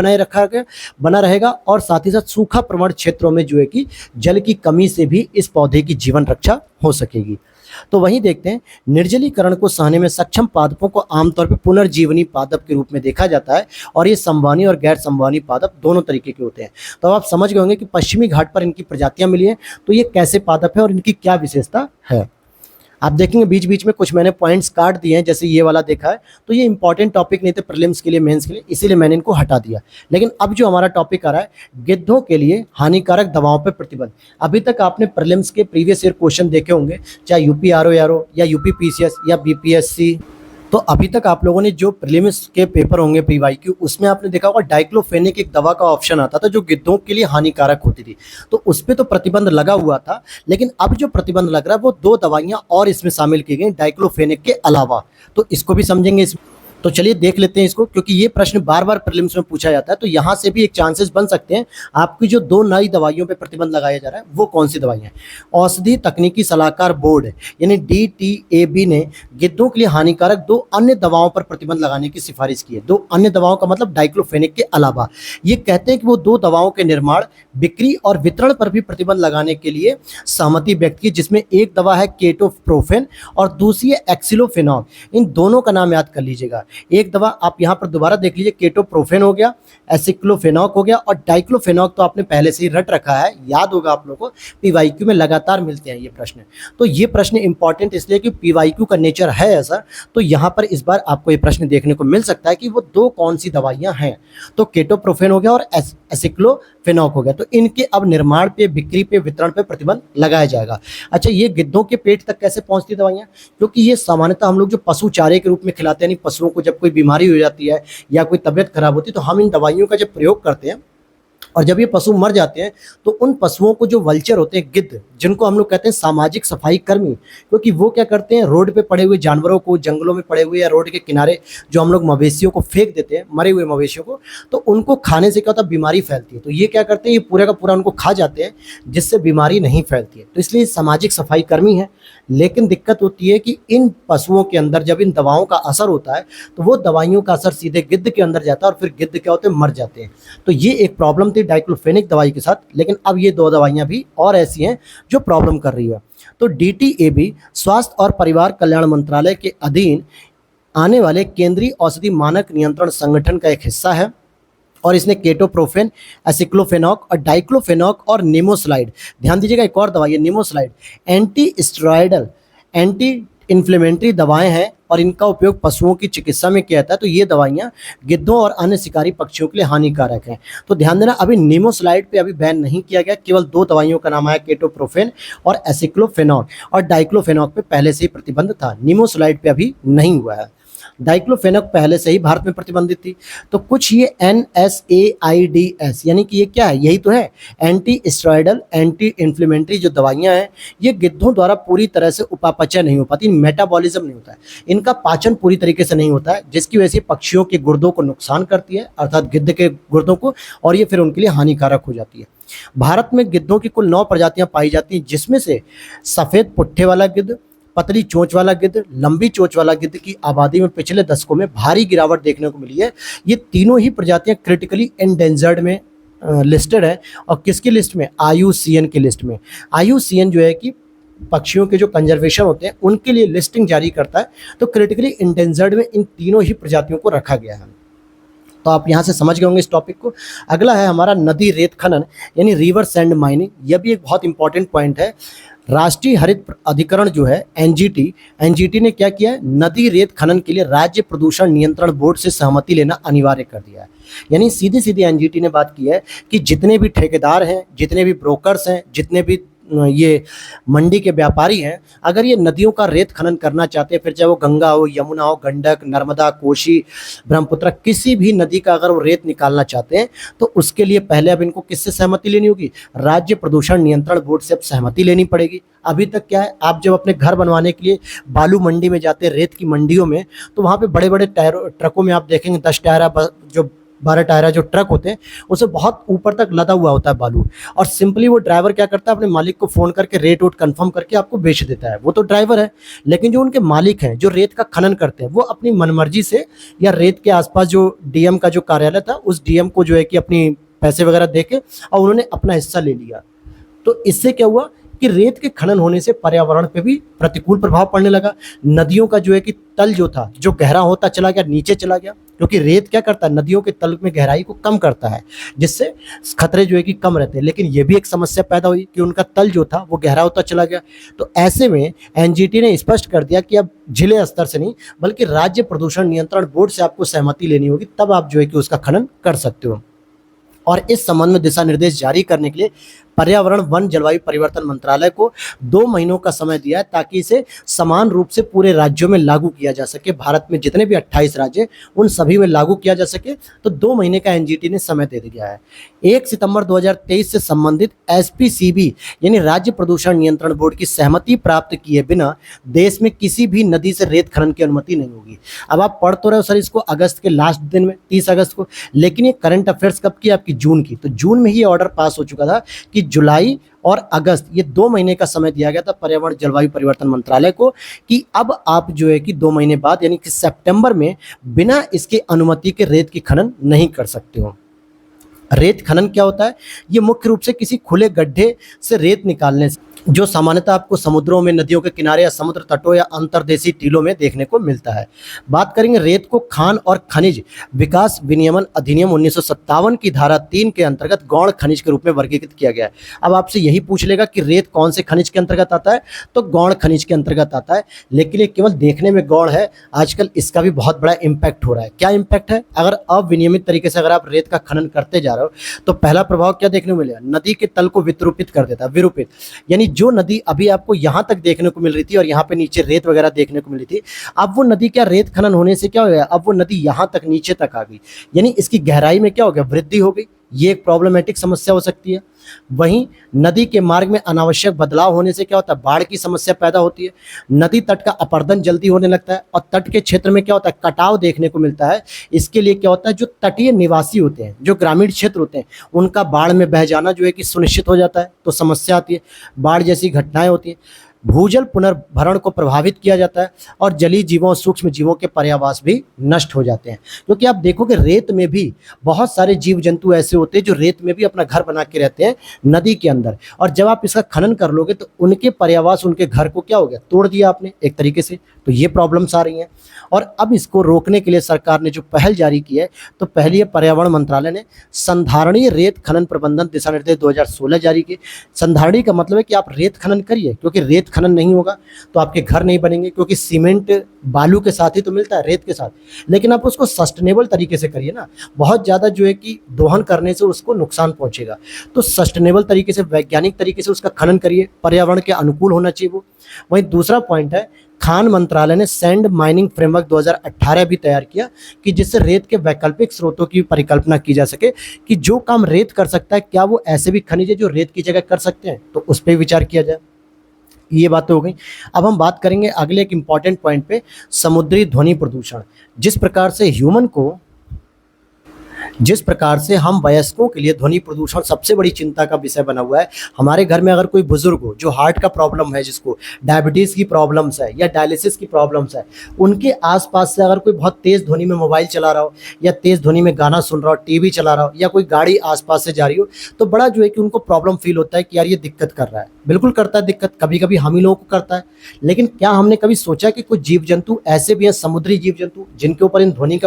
बना रहेगा और साथ ही साथ सूखा प्रवण क्षेत्रों में जो है कि जल की कमी से भी इस पौधे की जीवन रक्षा हो सकेगी। तो वहीं देखते हैं, निर्जलीकरण को सहने में सक्षम पादपों को आमतौर पर पुनर्जीवनी पादप के रूप में देखा जाता है और ये संवहनी और गैर संवहनी पादप दोनों तरीके के होते हैं। तो आप समझ गए होंगे कि पश्चिमी घाट पर इनकी प्रजातियां मिली हैं, तो ये कैसे पादप है और इनकी क्या विशेषता है। आप देखेंगे बीच बीच में कुछ मैंने पॉइंट्स काट दिए हैं, जैसे ये वाला देखा है, तो ये इंपॉर्टेंट टॉपिक नहीं थे प्रीलिम्स के लिए, मेंस के लिए, इसीलिए मैंने इनको हटा दिया। लेकिन अब जो हमारा टॉपिक आ रहा है, गिद्धों के लिए हानिकारक दवाओं पर प्रतिबंध। अभी तक आपने प्रीलिम्स के प्रीवियस ईयर क्वेश्चन देखे होंगे, चाहे यूपी आरओ या यूपी पीसीएस या बीपीएससी। तो अभी तक आप लोगों ने जो प्रीलिम्स के पेपर होंगे पीवाईक्यू, उसमें आपने देखा होगा डाइक्लोफेनेक एक दवा का ऑप्शन आता था जो गिद्धों के लिए हानिकारक होती थी। तो उस पर तो प्रतिबंध लगा हुआ था, लेकिन अब जो प्रतिबंध लग रहा है वो 2 दवाइयां और इसमें शामिल की गई डाइक्लोफेनेक के अलावा। तो इसको भी समझेंगे तो चलिए देख लेते हैं इसको, क्योंकि ये प्रश्न बार बार प्रीलिम्स में पूछा जाता है। तो यहाँ से भी एक चांसेस बन सकते हैं आपकी जो 2 नई दवाइयों पे प्रतिबंध लगाया जा रहा है वो कौन सी दवाइयाँ हैं। औषधि तकनीकी सलाहकार बोर्ड यानी DTAB ने गिद्धों के लिए हानिकारक 2 अन्य दवाओं पर प्रतिबंध लगाने की सिफारिश की है। 2 अन्य दवाओं का मतलब डाइक्लोफेनेक के अलावा। ये कहते हैं कि वो 2 दवाओं के निर्माण, बिक्री और वितरण पर भी प्रतिबंध लगाने के लिए सहमति व्यक्त की, जिसमें एक दवा है केटोप्रोफेन और दूसरी है एक्सिलोफेनॉक। इन दोनों का नाम याद कर लीजिएगा। एक दवा आप यहां पर दोबारा देख लीजिए, केटोप्रोफेन हो गया, एसिक्लोफेनॉक हो गया और डाइक्लोफेनॉक तो आपने पहले से ही रट रखा है, याद होगा आप लोगों को, पीवाईक्यू में लगातार मिलते हैं ये प्रश्न। तो ये प्रश्न इंपॉर्टेंट इसलिए कि पीवाईक्यू का नेचर है ऐसा, तो यहां पर इस बार आपको ये प्रश्न देखने को मिल सकता है कि वो 2 कौन सी दवाइयां हैं। तो केटोप्रोफेन हो गया और एसिक्लोफेनॉक हो गया। तो इनके अब निर्माण पे, बिक्री पे, वितरण पे प्रतिबंध लगाया जाएगा। अच्छा, ये गिद्धों के पेट तक कैसे पहुंचती दवाइयां, क्योंकि ये सामान्यतः हम लोग जो पशु चारे के रूप में खिलाते हैं, यानी पशुओं को जब कोई बीमारी हो जाती है या कोई तबीयत खराब होती है तो हम इन दवाइयों का जब प्रयोग करते हैं और जब ये पशु मर जाते हैं तो उन पशुओं को जो वल्चर होते हैं, गिद्ध, जिनको हम लोग कहते हैं सामाजिक सफाई कर्मी, क्योंकि वो क्या करते हैं, रोड पे पड़े हुए जानवरों को, जंगलों में पड़े हुए या रोड के किनारे जो हम लोग मवेशियों को फेंक देते हैं, मरे हुए मवेशियों को, तो उनको खाने से क्या होता है, बीमारी फैलती है। तो ये क्या करते हैं, ये पूरा का पूरा उनको खा जाते हैं, जिससे बीमारी नहीं फैलती है। तो इसलिए सामाजिक सफाई कर्मी है। लेकिन दिक्कत होती है कि इन पशुओं के अंदर जब इन दवाओं का असर होता है तो वो दवाइयों का असर सीधे गिद्ध के अंदर जाता है और फिर गिद्ध क्या होते हैं, मर जाते हैं। तो ये एक प्रॉब्लम थी डाइक्लोफेनेक दवाई के साथ। लेकिन अब ये 2 दवाइयां भी और ऐसी हैं जो प्रॉब्लम कर रही है। तो DTAB स्वास्थ्य और परिवार कल्याण मंत्रालय के अधीन आने वाले केंद्रीय औषधि मानक नियंत्रण संगठन का एक हिस्सा है और इसने केटोप्रोफेन, एसिक्लोफेनॉक और डाइक्लोफेनॉक और निमोसलाइड, ध्यान दीजिएगा एक और दवाई है nimesulide, anti steroidal, anti inflammatory दवाएं हैं और इनका उपयोग पशुओं की चिकित्सा में किया जाता है। तो ये दवाइयां गिद्धों और अन्य शिकारी पक्षियों के लिए हानिकारक हैं। तो ध्यान देना, अभी निमोसलाइड पे अभी बैन नहीं किया गया, केवल 2 दवाइयों का नाम आया, केटोप्रोफेन और एसिक्लोफेनॉक, और डाइक्लोफेनॉक पे पहले से ही प्रतिबंध था, निमोसलाइड पे अभी नहीं हुआ है। डाइक्लोफेनॉक पहले से ही भारत में प्रतिबंधित थी। तो कुछ ये NSAIDs यानी कि ये क्या है, यही तो है, एंटी स्टेरॉयडल, एंटी इन्फ्लेमेटरी जो दवाइयां हैं, ये गिद्धों द्वारा पूरी तरह से उपापचय नहीं हो पाती, मेटाबॉलिज्म नहीं होता है, इनका पाचन पूरी तरीके से नहीं होता है, जिसकी वजह से पक्षियों के गुर्दों को नुकसान करती है, अर्थात गिद्ध के गुर्दों को, और ये फिर उनके लिए हानिकारक हो जाती है। भारत में गिद्धों की कुल 9 प्रजातियां पाई जाती हैं, जिसमें से सफेद पुट्ठे वाला गिद्ध, पतली चोंच वाला गिद्ध, लंबी चोंच वाला गिद्ध की आबादी में पिछले दशकों में भारी गिरावट देखने को मिली है। ये तीनों ही प्रजातियां क्रिटिकली एंडेंजर्ड में लिस्टेड है। और किसकी लिस्ट में, IUCN की लिस्ट में। IUCN जो है कि पक्षियों के जो कंजर्वेशन होते हैं उनके लिए लिस्टिंग जारी करता है। तो क्रिटिकली एंडेंजर्ड में इन तीनों ही प्रजातियों को रखा गया है। तो आप यहाँ से समझ गए होंगे इस टॉपिक को। अगला है हमारा नदी रेत खनन यानी रिवर सैंड माइनिंग। यह भी एक बहुत इंपॉर्टेंट पॉइंट है। राष्ट्रीय हरित अधिकरण जो है एनजीटी ने क्या किया है, नदी रेत खनन के लिए राज्य प्रदूषण नियंत्रण बोर्ड से सहमति लेना अनिवार्य कर दिया है। यानी सीधी सीधी एनजीटी ने बात की है कि जितने भी ठेकेदार हैं, जितने भी ब्रोकर्स हैं, जितने भी ये मंडी के व्यापारी हैं, अगर ये नदियों का रेत खनन करना चाहते हैं, फिर चाहे वो गंगा हो, यमुना हो, गंडक, नर्मदा, कोसी, ब्रह्मपुत्र, किसी भी नदी का अगर वो रेत निकालना चाहते हैं तो उसके लिए पहले अब इनको किससे सहमति लेनी होगी, राज्य प्रदूषण नियंत्रण बोर्ड से अब सहमति लेनी पड़ेगी। अभी तक क्या है, आप जब अपने घर बनवाने के लिए बालू मंडी में जाते हैं, रेत की मंडियों में, तो वहाँ पे बड़े बड़े ट्रकों में आप देखेंगे 10 टायरा जो 12 टायरा जो ट्रक होते हैं, उसे बहुत ऊपर तक लदा हुआ होता है बालू, और सिंपली वो ड्राइवर क्या करता है, अपने मालिक को फ़ोन करके रेट वोट कंफर्म करके आपको बेच देता है। वो तो ड्राइवर है, लेकिन जो उनके मालिक हैं, जो रेत का खनन करते हैं, वो अपनी मनमर्जी से या रेत के आसपास जो डीएम का जो कार्यालय था, उस डीएम को जो है कि अपनी पैसे वगैरह दे के और उन्होंने अपना हिस्सा ले लिया। तो इससे क्या हुआ कि रेत के खनन होने से पर्यावरण पे भी प्रतिकूल प्रभाव पड़ने लगा। नदियों का जो है कि तल जो था, जो गहरा होता चला गया, नीचे चला गया, क्योंकि रेत क्या करता है, नदियों के तल में गहराई को कम करता है, जिससे खतरे जो है कि कम रहते हैं। लेकिन ये भी एक समस्या पैदा हुई कि उनका तल जो था वो गहरा होता चला गया। तो ऐसे में एनजीटी ने स्पष्ट कर दिया कि अब जिले स्तर से नहीं, बल्कि राज्य प्रदूषण नियंत्रण बोर्ड से आपको सहमति लेनी होगी, तब आप जो है कि उसका खनन कर सकते हो। और इस संबंध में दिशा निर्देश जारी करने के लिए पर्यावरण वन जलवायु परिवर्तन मंत्रालय को 2 महीनों का समय दिया है, ताकि इसे समान रूप से पूरे राज्यों में लागू किया जा सके। भारत में जितने भी 28 राज्य हैं, उन सभी में लागू किया जा सके, तो 2 महीने का एनजीटी ने समय दे दिया है। 1 सितंबर 2023 से संबंधित एसपीसीबी यानी राज्य प्रदूषण नियंत्रण बोर्ड की सहमति प्राप्त किए बिना देश में किसी भी नदी से रेत खनन की अनुमति नहीं होगी। अब आप पढ़ तो रहे हो सर इसको अगस्त के लास्ट दिन में, 30 अगस्त को, लेकिन ये करंट अफेयर्स कब की, आपकी जून की। तो जून में ही ऑर्डर पास हो चुका था कि जुलाई और अगस्त, ये 2 महीने का समय दिया गया था पर्यावरण जलवायु परिवर्तन मंत्रालय को कि अब आप जो है कि 2 महीने बाद यानी कि सितंबर में बिना इसके अनुमति के रेत की खनन नहीं कर सकते हो। रेत खनन क्या होता है, ये मुख्य रूप से किसी खुले गड्ढे से रेत निकालने से, जो सामान्यतः आपको समुद्रों में, नदियों के किनारे या समुद्र तटों या अंतर्देशीय टीलों में देखने को मिलता है। बात करेंगे रेत को खान और खनिज विकास विनियमन अधिनियम 1957 की धारा 3 के अंतर्गत गौण खनिज के रूप में वर्गीकृत किया गया है। अब आपसे यही पूछ लेगा कि रेत कौन से खनिज के अंतर्गत आता है, तो गौण खनिज के अंतर्गत आता है। लेकिन ये केवल देखने में गौण है, आजकल इसका भी बहुत बड़ा इम्पैक्ट हो रहा है। क्या इम्पैक्ट है, अगर अविनियमित तरीके से अगर आप रेत का खनन करते जा रहे हो, तो पहला प्रभाव क्या देखने को मिलेगा, नदी के तल को विरूपित कर देता है। विरूपित यानी जो नदी अभी आपको यहाँ तक देखने को मिल रही थी और यहाँ पे नीचे रेत वगैरह देखने को मिल रही थी, अब वो नदी क्या, रेत खनन होने से क्या हो गया, अब वो नदी यहाँ तक नीचे तक आ गई, यानी इसकी गहराई में क्या हो गया, वृद्धि हो गई। ये एक प्रॉब्लमेटिक समस्या हो सकती है। वहीं नदी के मार्ग में अनावश्यक बदलाव होने से क्या होता है, बाढ़ की समस्या पैदा होती है। नदी तट का अपरदन जल्दी होने लगता है और तट के क्षेत्र में क्या होता है, कटाव देखने को मिलता है। इसके लिए क्या होता है, जो तटीय निवासी होते हैं, जो ग्रामीण क्षेत्र होते हैं, उनका बाढ़ में बह जाना जो है कि सुनिश्चित हो जाता है, तो समस्या आती है। बाढ़ जैसी घटनाएं होती हैं। भूजल पुनर्भरण को प्रभावित किया जाता है और जलीय जीवों और सूक्ष्म जीवों के पर्यावास भी नष्ट हो जाते हैं। क्योंकि आप देखोगे रेत में भी बहुत सारे जीव जंतु ऐसे होते हैं जो रेत में भी अपना घर बना के रहते हैं नदी के अंदर, और जब आप इसका खनन कर लोगे तो उनके पर्यावास, उनके घर को क्या हो गया, तोड़ दिया आपने एक तरीके से। तो ये प्रॉब्लम्स आ रही हैं और अब इसको रोकने के लिए सरकार ने जो पहल जारी की है, तो पहली पर्यावरण मंत्रालय ने संधारणीय रेत खनन प्रबंधन दिशा निर्देश 2016 जारी किए। संधारणीय का मतलब है कि आप रेत खनन करिए, क्योंकि रेत खनन नहीं होगा तो आपके घर नहीं बनेंगे, क्योंकि सीमेंट बालू के साथ ही तो मिलता है, रेत के साथ। लेकिन आप उसको सस्टेनेबल तरीके से करिए ना, बहुत ज़्यादा जो है कि दोहन करने से उसको नुकसान पहुंचेगा। तो सस्टेनेबल तरीके से, वैज्ञानिक तरीके से उसका खनन करिए, पर्यावरण के अनुकूल होना चाहिए वो। वहीं दूसरा पॉइंट है, खान मंत्रालय ने सैंड माइनिंग फ्रेमवर्क 2018 भी तैयार किया कि जिससे रेत के वैकल्पिक स्रोतों की परिकल्पना की जा सके कि जो काम रेत कर सकता है, क्या वो ऐसे भी खनिज है जो रेत की जगह कर सकते हैं, तो उस पर विचार किया जाए। ये बातें हो गई। अब हम बात करेंगे अगले एक इम्पॉर्टेंट पॉइंट पे, समुद्री ध्वनि प्रदूषण। जिस प्रकार से हम वयस्कों के लिए ध्वनि प्रदूषण सबसे बड़ी चिंता का विषय बना हुआ है। हमारे घर में अगर कोई बुजुर्ग हो जो हार्ट का प्रॉब्लम है, जिसको डायबिटीज़ की प्रॉब्लम्स है या डायलिसिस की प्रॉब्लम्स है, उनके आसपास से अगर कोई बहुत तेज़ ध्वनि में मोबाइल चला रहा हो या तेज़ ध्वनि में गाना सुन रहा हो, टीवी चला रहा हो, या कोई गाड़ी आसपास से जा रही हो, तो बड़ा जो है कि उनको प्रॉब्लम फील होता है कि यार ये दिक्कत कर रहा है। बिल्कुल करता है दिक्कत, कभी कभी हम ही लोगों को करता है। लेकिन क्या हमने कभी सोचा कि कुछ जीव जंतु ऐसे भी हैं, समुद्री जीव जंतु, जिनके ऊपर इन ध्वनि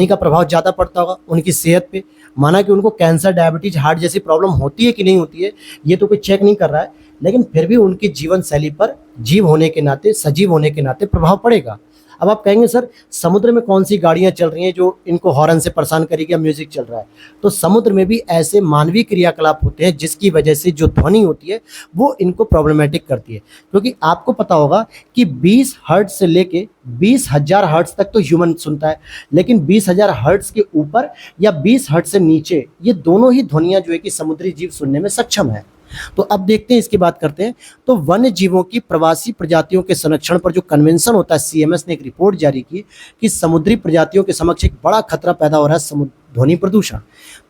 का प्रभाव ज़्यादा पड़ता होगा उनकी सेहत पे? माना कि उनको कैंसर, डायबिटीज, हार्ट जैसी प्रॉब्लम होती है कि नहीं होती है, ये तो कोई चेक नहीं कर रहा है, लेकिन फिर भी उनकी जीवन शैली पर जीव होने के नाते, सजीव होने के नाते प्रभाव पड़ेगा। अब आप कहेंगे सर समुद्र में कौन सी गाड़ियां चल रही हैं जो इनको हॉर्न से परेशान करेगी या म्यूजिक चल रहा है। तो समुद्र में भी ऐसे मानवीय क्रियाकलाप होते हैं जिसकी वजह से जो ध्वनि होती है वो इनको प्रॉब्लमेटिक करती है। क्योंकि आपको पता होगा कि 20 हर्ट्ज से लेके 20,000 हर्ट्ज तक तो ह्यूमन सुनता है, लेकिन 20,000 हर्ट्ज के ऊपर या 20 हर्ट्ज से नीचे ये दोनों ही ध्वनियां जो है कि समुद्री जीव सुनने में सक्षम है। तो अब देखते हैं, इसकी बात करते हैं। तो वन्य जीवों की प्रवासी प्रजातियों के संरक्षण पर जो कन्वेंशन होता है, सीएमएस ने एक रिपोर्ट जारी की कि समुद्री प्रजातियों के समक्ष एक बड़ा खतरा पैदा हो रहा है ध्वनि प्रदूषण।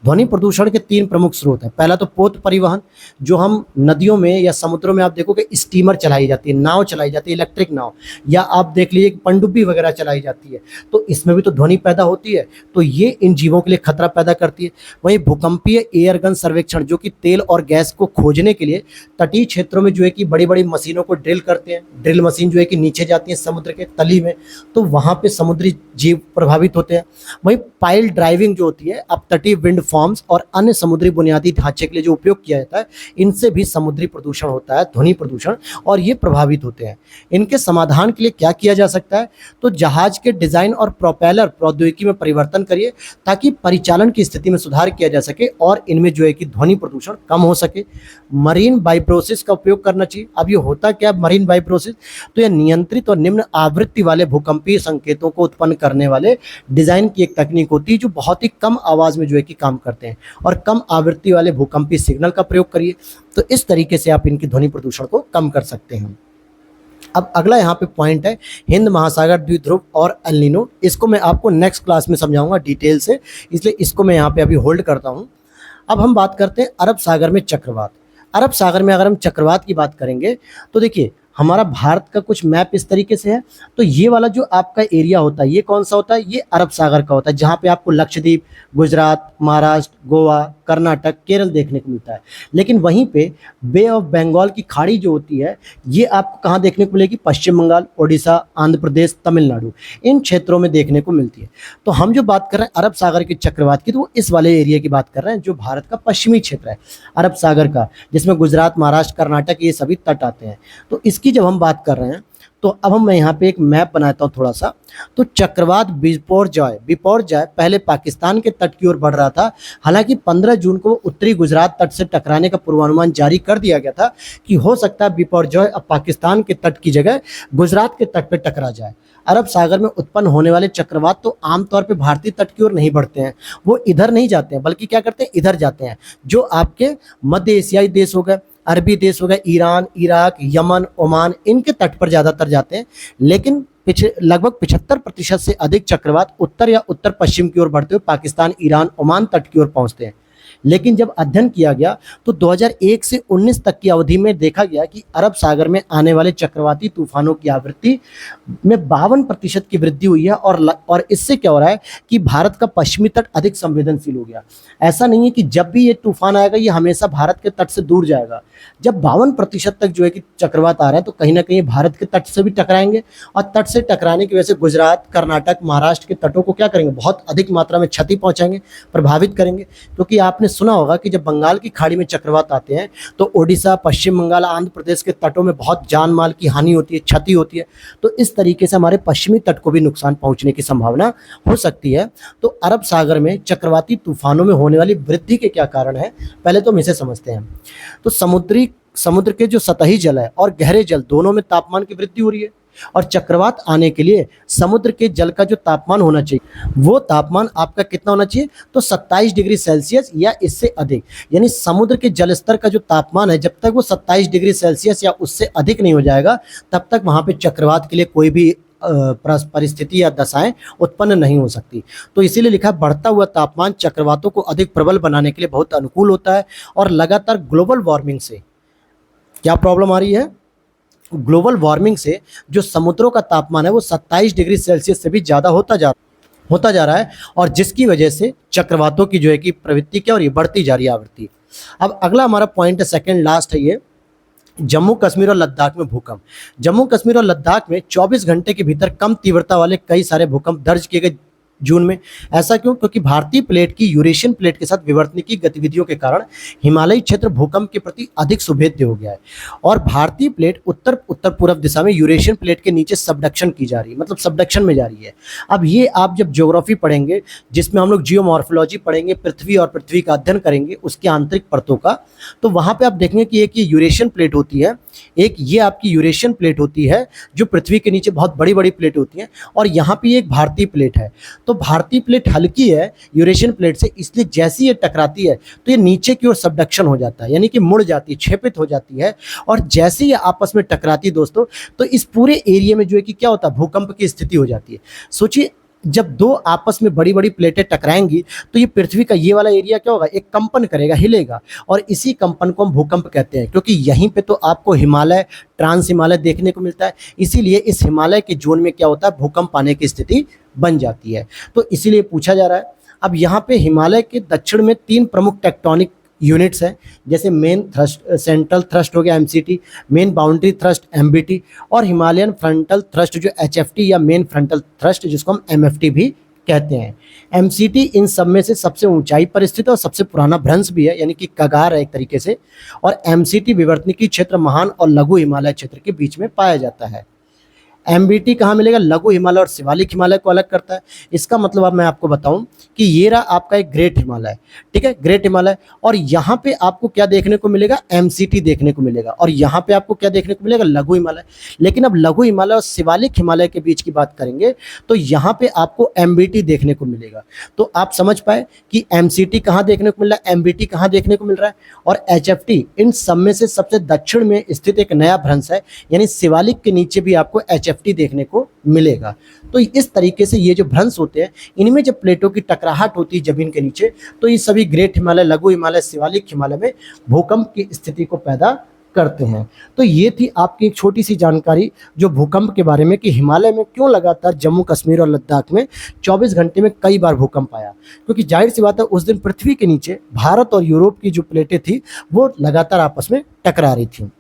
ध्वनि प्रदूषण के 3 प्रमुख स्रोत हैं। पहला तो पोत परिवहन, जो हम नदियों में या समुद्रों में आप देखोगे स्टीमर चलाई जाती है, नाव चलाई जाती है, इलेक्ट्रिक नाव, या आप देख लीजिए पनडुब्बी वगैरह चलाई जाती है, तो इसमें भी तो ध्वनि पैदा होती है। तो ये इन जीवों के लिए खतरा पैदा करती है। वहीं भूकंपीय एयरगन सर्वेक्षण, जो कि तेल और गैस को खोजने के लिए तटीय क्षेत्रों में जो है कि बड़ी बड़ी मशीनों को ड्रिल करते हैं। ड्रिल मशीन जो है कि नीचे जाती है समुद्र के तली में, तो वहाँ पे समुद्री जीव प्रभावित होते हैं। वहीं पाइल ड्राइविंग जो होती है, अब तटीय विंड फार्म्स और अन्य समुद्री बुनियादी ढांचे के लिए जो उपयोग किया जाता है, इनसे भी समुद्री प्रदूषण होता है, ध्वनि प्रदूषण, और ये प्रभावित होते हैं। इनके समाधान के लिए क्या किया जा सकता है? तो जहाज के डिजाइन और प्रोपेलर प्रौद्योगिकी में परिवर्तन करिए ताकि परिचालन की स्थिति में सुधार किया जा सके और इनमें जो है कि ध्वनि प्रदूषण कम हो सके। मरीन वाइब्रोसिस का उपयोग करना चाहिए। अब ये होता क्या मरीन वाइब्रोसिस? तो यह नियंत्रित और निम्न आवृत्ति वाले भूकंपीय संकेतों को उत्पन्न करने वाले डिजाइन की एक तकनीक होती है जो बहुत ही कम आवाज में जो है कि काम करते हैं, और कम आवृत्ति वाले भूकंपीय सिग्नल का प्रयोग करिए। तो इस तरीके से आप इनकी ध्वनि प्रदूषण को कम कर सकते हैं। अब अगला यहाँ पे पॉइंट है हिंद महासागर द्विध्रुव और एल नीनो। इसको मैं आपको नेक्स्ट क्लास में समझाऊंगा डिटेल से, इसलिए इसको मैं यहाँ पे अभी होल्ड करता हूँ। अब हम बात करते हैं अरब सागर में चक्रवात। अरब सागर में अगर हम चक्रवात की बात करेंगे तो देखिए हमारा भारत का कुछ मैप इस तरीके से है। तो ये वाला जो आपका एरिया होता है ये कौन सा होता है? ये अरब सागर का होता है, जहाँ पे आपको लक्षद्वीप, गुजरात, महाराष्ट्र, गोवा, कर्नाटक, केरल देखने को मिलता है। लेकिन वहीं पे बे ऑफ बंगाल की खाड़ी जो होती है ये आपको कहाँ देखने को मिलेगी? पश्चिम बंगाल, ओडिशा, आंध्र प्रदेश, तमिलनाडु, इन क्षेत्रों में देखने को मिलती है। तो हम जो बात कर रहे हैं अरब सागर के चक्रवात की, तो वो इस वाले एरिया की बात कर रहे हैं जो भारत का पश्चिमी क्षेत्र है अरब सागर का, जिसमें गुजरात, महाराष्ट्र, कर्नाटक ये सभी तट आते हैं। तो इसकी जब हम बात कर रहे हैं तो अब मैं यहाँ पे एक मैप बनाता हूँ थोड़ा सा। तो चक्रवात बिपोरजॉय पहले पाकिस्तान के तट की ओर बढ़ रहा था। हालांकि 15 जून को उत्तरी गुजरात तट से टकराने का पूर्वानुमान जारी कर दिया गया था कि हो सकता है बिपोरजॉय अब पाकिस्तान के तट की जगह गुजरात के तट पर टकरा जाए। अरब सागर में उत्पन्न होने वाले चक्रवात तो आमतौर पर भारतीय तट की ओर नहीं बढ़ते हैं, वो इधर नहीं जाते हैं, बल्कि क्या करते हैं इधर जाते हैं, जो आपके मध्य एशियाई देश हो गए, अरबी देश हो गए, ईरान, इराक, यमन, ओमान, इनके तट पर ज़्यादातर जाते हैं। लेकिन लगभग 75% से अधिक चक्रवात उत्तर या उत्तर पश्चिम की ओर बढ़ते हुए पाकिस्तान, ईरान, ओमान तट की ओर पहुंचते हैं। लेकिन जब अध्ययन किया गया तो 2001 से 19 तक की अवधि में देखा गया कि अरब सागर में आने वाले चक्रवाती तूफानों की आवृत्ति में 52% की वृद्धि हुई है, और इससे क्या हो रहा है कि भारत का पश्चिमी तट अधिक संवेदनशील हो गया। ऐसा नहीं है कि जब भी ये तूफान आएगा ये हमेशा भारत के तट से दूर जाएगा। जब 52% तक जो है कि चक्रवात आ रहा है तो कहीं ना कहीं भारत के तट से भी टकराएंगे, और तट से टकराने की वजह से गुजरात, कर्नाटक, महाराष्ट्र के तटों को क्या करेंगे? बहुत अधिक मात्रा में क्षति पहुंचाएंगे, प्रभावित करेंगे। क्योंकि आपने सुना होगा कि जब बंगाल की खाड़ी में चक्रवात आते हैं तो ओडिशा, पश्चिम बंगाल, आंध्र प्रदेश के तटों में बहुत जान माल की हानि होती है, क्षति होती है। तो इस तरीके से हमारे पश्चिमी तट को भी नुकसान पहुंचने की संभावना हो सकती है। तो अरब सागर में चक्रवाती तूफानों में होने वाली वृद्धि के क्या कारण है, पहले तो हम इसे समझते हैं। तो समुद्र के जो सतही जल है और गहरे जल दोनों में तापमान की वृद्धि हो रही है, और चक्रवात आने के लिए समुद्र के जल का जो तापमान होना चाहिए वो तापमान आपका कितना होना चाहिए? तो 27 डिग्री सेल्सियस या इससे अधिक। यानी समुद्र के जल स्तर का जो तापमान है जब तक वो 27 डिग्री सेल्सियस या उससे अधिक नहीं हो जाएगा तब तक वहाँ पे चक्रवात के लिए कोई भी परिस्थिति या दशाएं उत्पन्न नहीं हो सकती। तो इसीलिए लिखा बढ़ता हुआ तापमान चक्रवातों को अधिक प्रबल बनाने के लिए बहुत अनुकूल होता है। और लगातार ग्लोबल वार्मिंग से क्या प्रॉब्लम आ रही है? ग्लोबल वार्मिंग से जो समुद्रों का तापमान है वो 27 डिग्री सेल्सियस से भी ज़्यादा होता जा रहा है, और जिसकी वजह से चक्रवातों की जो है कि प्रवृत्ति क्या हो रही है? बढ़ती जा रही है आवृत्ति। अब अगला हमारा पॉइंट है, सेकंड लास्ट है ये, जम्मू कश्मीर और लद्दाख में भूकंप। जम्मू कश्मीर और लद्दाख में 24 घंटे के भीतर कम तीव्रता वाले कई सारे भूकंप दर्ज किए गए जून में। ऐसा क्यों? क्योंकि भारतीय प्लेट की यूरेशियन प्लेट के साथ विवर्तनिकी गतिविधियों के कारण हिमालयी क्षेत्र भूकंप के प्रति अधिक सुभेद्य हो गया है और भारतीय प्लेट उत्तर उत्तर पूर्व दिशा में यूरेशियन प्लेट के नीचे सबडक्शन की जा रही है, मतलब सबडक्शन में जा रही है। अब ये आप जब ज्योग्राफी पढ़ेंगे, जिसमें हम लोग जियोमॉर्फोलॉजी पढ़ेंगे, पृथ्वी और पृथ्वी का अध्ययन करेंगे उसकी आंतरिक परतों का, तो वहाँ पे आप देखेंगे कि एक ये यूरेशियन प्लेट होती है, एक ये आपकी यूरेशियन प्लेट होती है जो पृथ्वी के नीचे बहुत बड़ी बड़ी प्लेट होती हैं, और यहाँ पे एक भारतीय प्लेट है। तो भारतीय प्लेट हल्की है यूरेशियन प्लेट से, इसलिए जैसी ये टकराती है तो ये नीचे की ओर सबडक्शन हो जाता है, यानी कि मुड़ जाती है, क्षेपित हो जाती है। और जैसे ये आपस में टकराती है दोस्तों, तो इस पूरे एरिया में जो है कि क्या होता है, भूकंप की स्थिति हो जाती है। सोचिए, जब दो आपस में बड़ी बड़ी प्लेटें टकराएंगी तो ये पृथ्वी का ये वाला एरिया क्या होगा, एक कंपन करेगा, हिलेगा, और इसी कंपन को हम भूकंप कहते हैं। क्योंकि यहीं पे तो आपको हिमालय, ट्रांस हिमालय देखने को मिलता है, इसीलिए इस हिमालय के जोन में क्या होता है, भूकंप आने की स्थिति बन जाती है। तो इसीलिए पूछा जा रहा है। अब यहाँ पे हिमालय के दक्षिण में 3 प्रमुख टेक्टोनिक यूनिट्स हैं, जैसे मेन थ्रस्ट, सेंट्रल थ्रस्ट हो गया MCT, main boundary thrust MBT, और हिमालयन फ्रंटल थ्रस्ट जो एचएफटी या मेन फ्रंटल थ्रस्ट जिसको हम एमएफटी भी कहते हैं। एमसीटी इन सब में से सबसे ऊंचाई पर स्थित है और सबसे पुराना भ्रंश भी है, यानी कि कगार है एक तरीके से। और एमसीटी विवर्तनिकी क्षेत्र महान और लघु हिमालय क्षेत्र के बीच में पाया जाता है। एमबीटी कहाँ मिलेगा, लघु हिमालय और शिवालिक हिमालय को अलग करता है। इसका मतलब अब मैं आपको बताऊं कि ये रहा आपका एक ग्रेट हिमालय, ठीक है, ग्रेट हिमालय, और यहाँ पे आपको क्या देखने को मिलेगा, एमसीटी देखने को मिलेगा, और यहाँ पे आपको क्या देखने को मिलेगा, लघु हिमालय। लेकिन अब लघु हिमालय और शिवालिक हिमालय के बीच की बात करेंगे तो यहाँ पे आपको एमबीटी देखने को मिलेगा। तो आप समझ पाए कि एमसीटी कहाँ देखने को मिल रहा है, एमबीटी कहाँ देखने को मिल रहा है, और एचएफटी इन सब में से सबसे दक्षिण में स्थित एक नया भ्रंश है, यानी शिवालिक के नीचे भी आपको एचएफटी देखने को मिलेगा। तो इस तरीके से ये जो भ्रंश होते हैं, इनमें जब प्लेटों की टकराहट होती है जमीन के नीचे, तो ये सभी ग्रेट हिमालय, लघु हिमालय, शिवालिक हिमालय में भूकंप की स्थिति को पैदा करते हैं। तो ये थी आपकी एक छोटी सी जानकारी जो भूकंप के बारे में, कि हिमालय में क्यों लगातार जम्मू कश्मीर और लद्दाख में 24 घंटे में कई बार भूकंप आया। क्योंकि जाहिर सी बात है, उस दिन पृथ्वी के नीचे भारत और यूरोप की जो प्लेटें थी वो लगातार आपस में टकरा रही थी।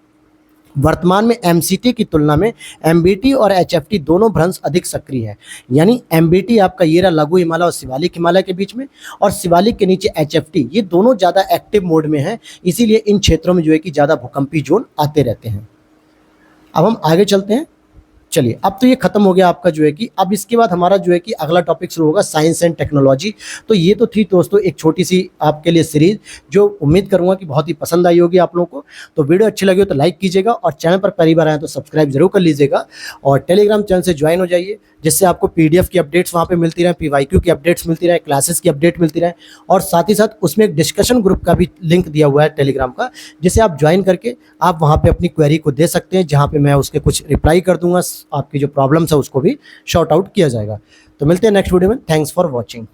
वर्तमान में एमसीटी की तुलना में एमबीटी और एचएफटी दोनों भ्रंश अधिक सक्रिय हैं। यानी एमबीटी आपका ये रहा लघु हिमालय और शिवालिक हिमालय के बीच में, और शिवालिक के नीचे एचएफटी, ये दोनों ज़्यादा एक्टिव मोड में हैं, इसीलिए इन क्षेत्रों में जो है कि ज़्यादा भूकंपी जोन आते रहते हैं। अब हम आगे चलते हैं। चलिए, अब तो ये खत्म हो गया आपका जो है कि, अब इसके बाद हमारा जो है कि अगला टॉपिक शुरू होगा, साइंस एंड टेक्नोलॉजी। तो ये तो थी दोस्तों एक छोटी सी आपके लिए सीरीज, जो उम्मीद करूंगा कि बहुत ही पसंद आई होगी आप लोगों को। तो वीडियो अच्छी लगी हो तो लाइक कीजिएगा, और चैनल पर पहली बार आए तो सब्सक्राइब जरूर कर लीजिएगा, और टेलीग्राम चैनल से ज्वाइन हो जाइए, जिससे आपको पीडीएफ की अपडेट्स वहाँ पे मिलती रहे, पीवाईक्यू की अपडेट्स मिलती रहे, क्लासेस की अपडेट मिलती रहे, और साथ ही साथ उसमें एक डिस्कशन ग्रुप का भी लिंक दिया हुआ है टेलीग्राम का, जिसे आप ज्वाइन करके आप वहाँ पे अपनी क्वेरी को दे सकते हैं, जहाँ पे मैं उसके कुछ रिप्लाई कर दूंगा, आपकी जो प्रॉब्लम्स है उसको भी शॉर्ट आउट किया जाएगा। तो मिलते हैं नेक्स्ट वीडियो में। Thanks for watching.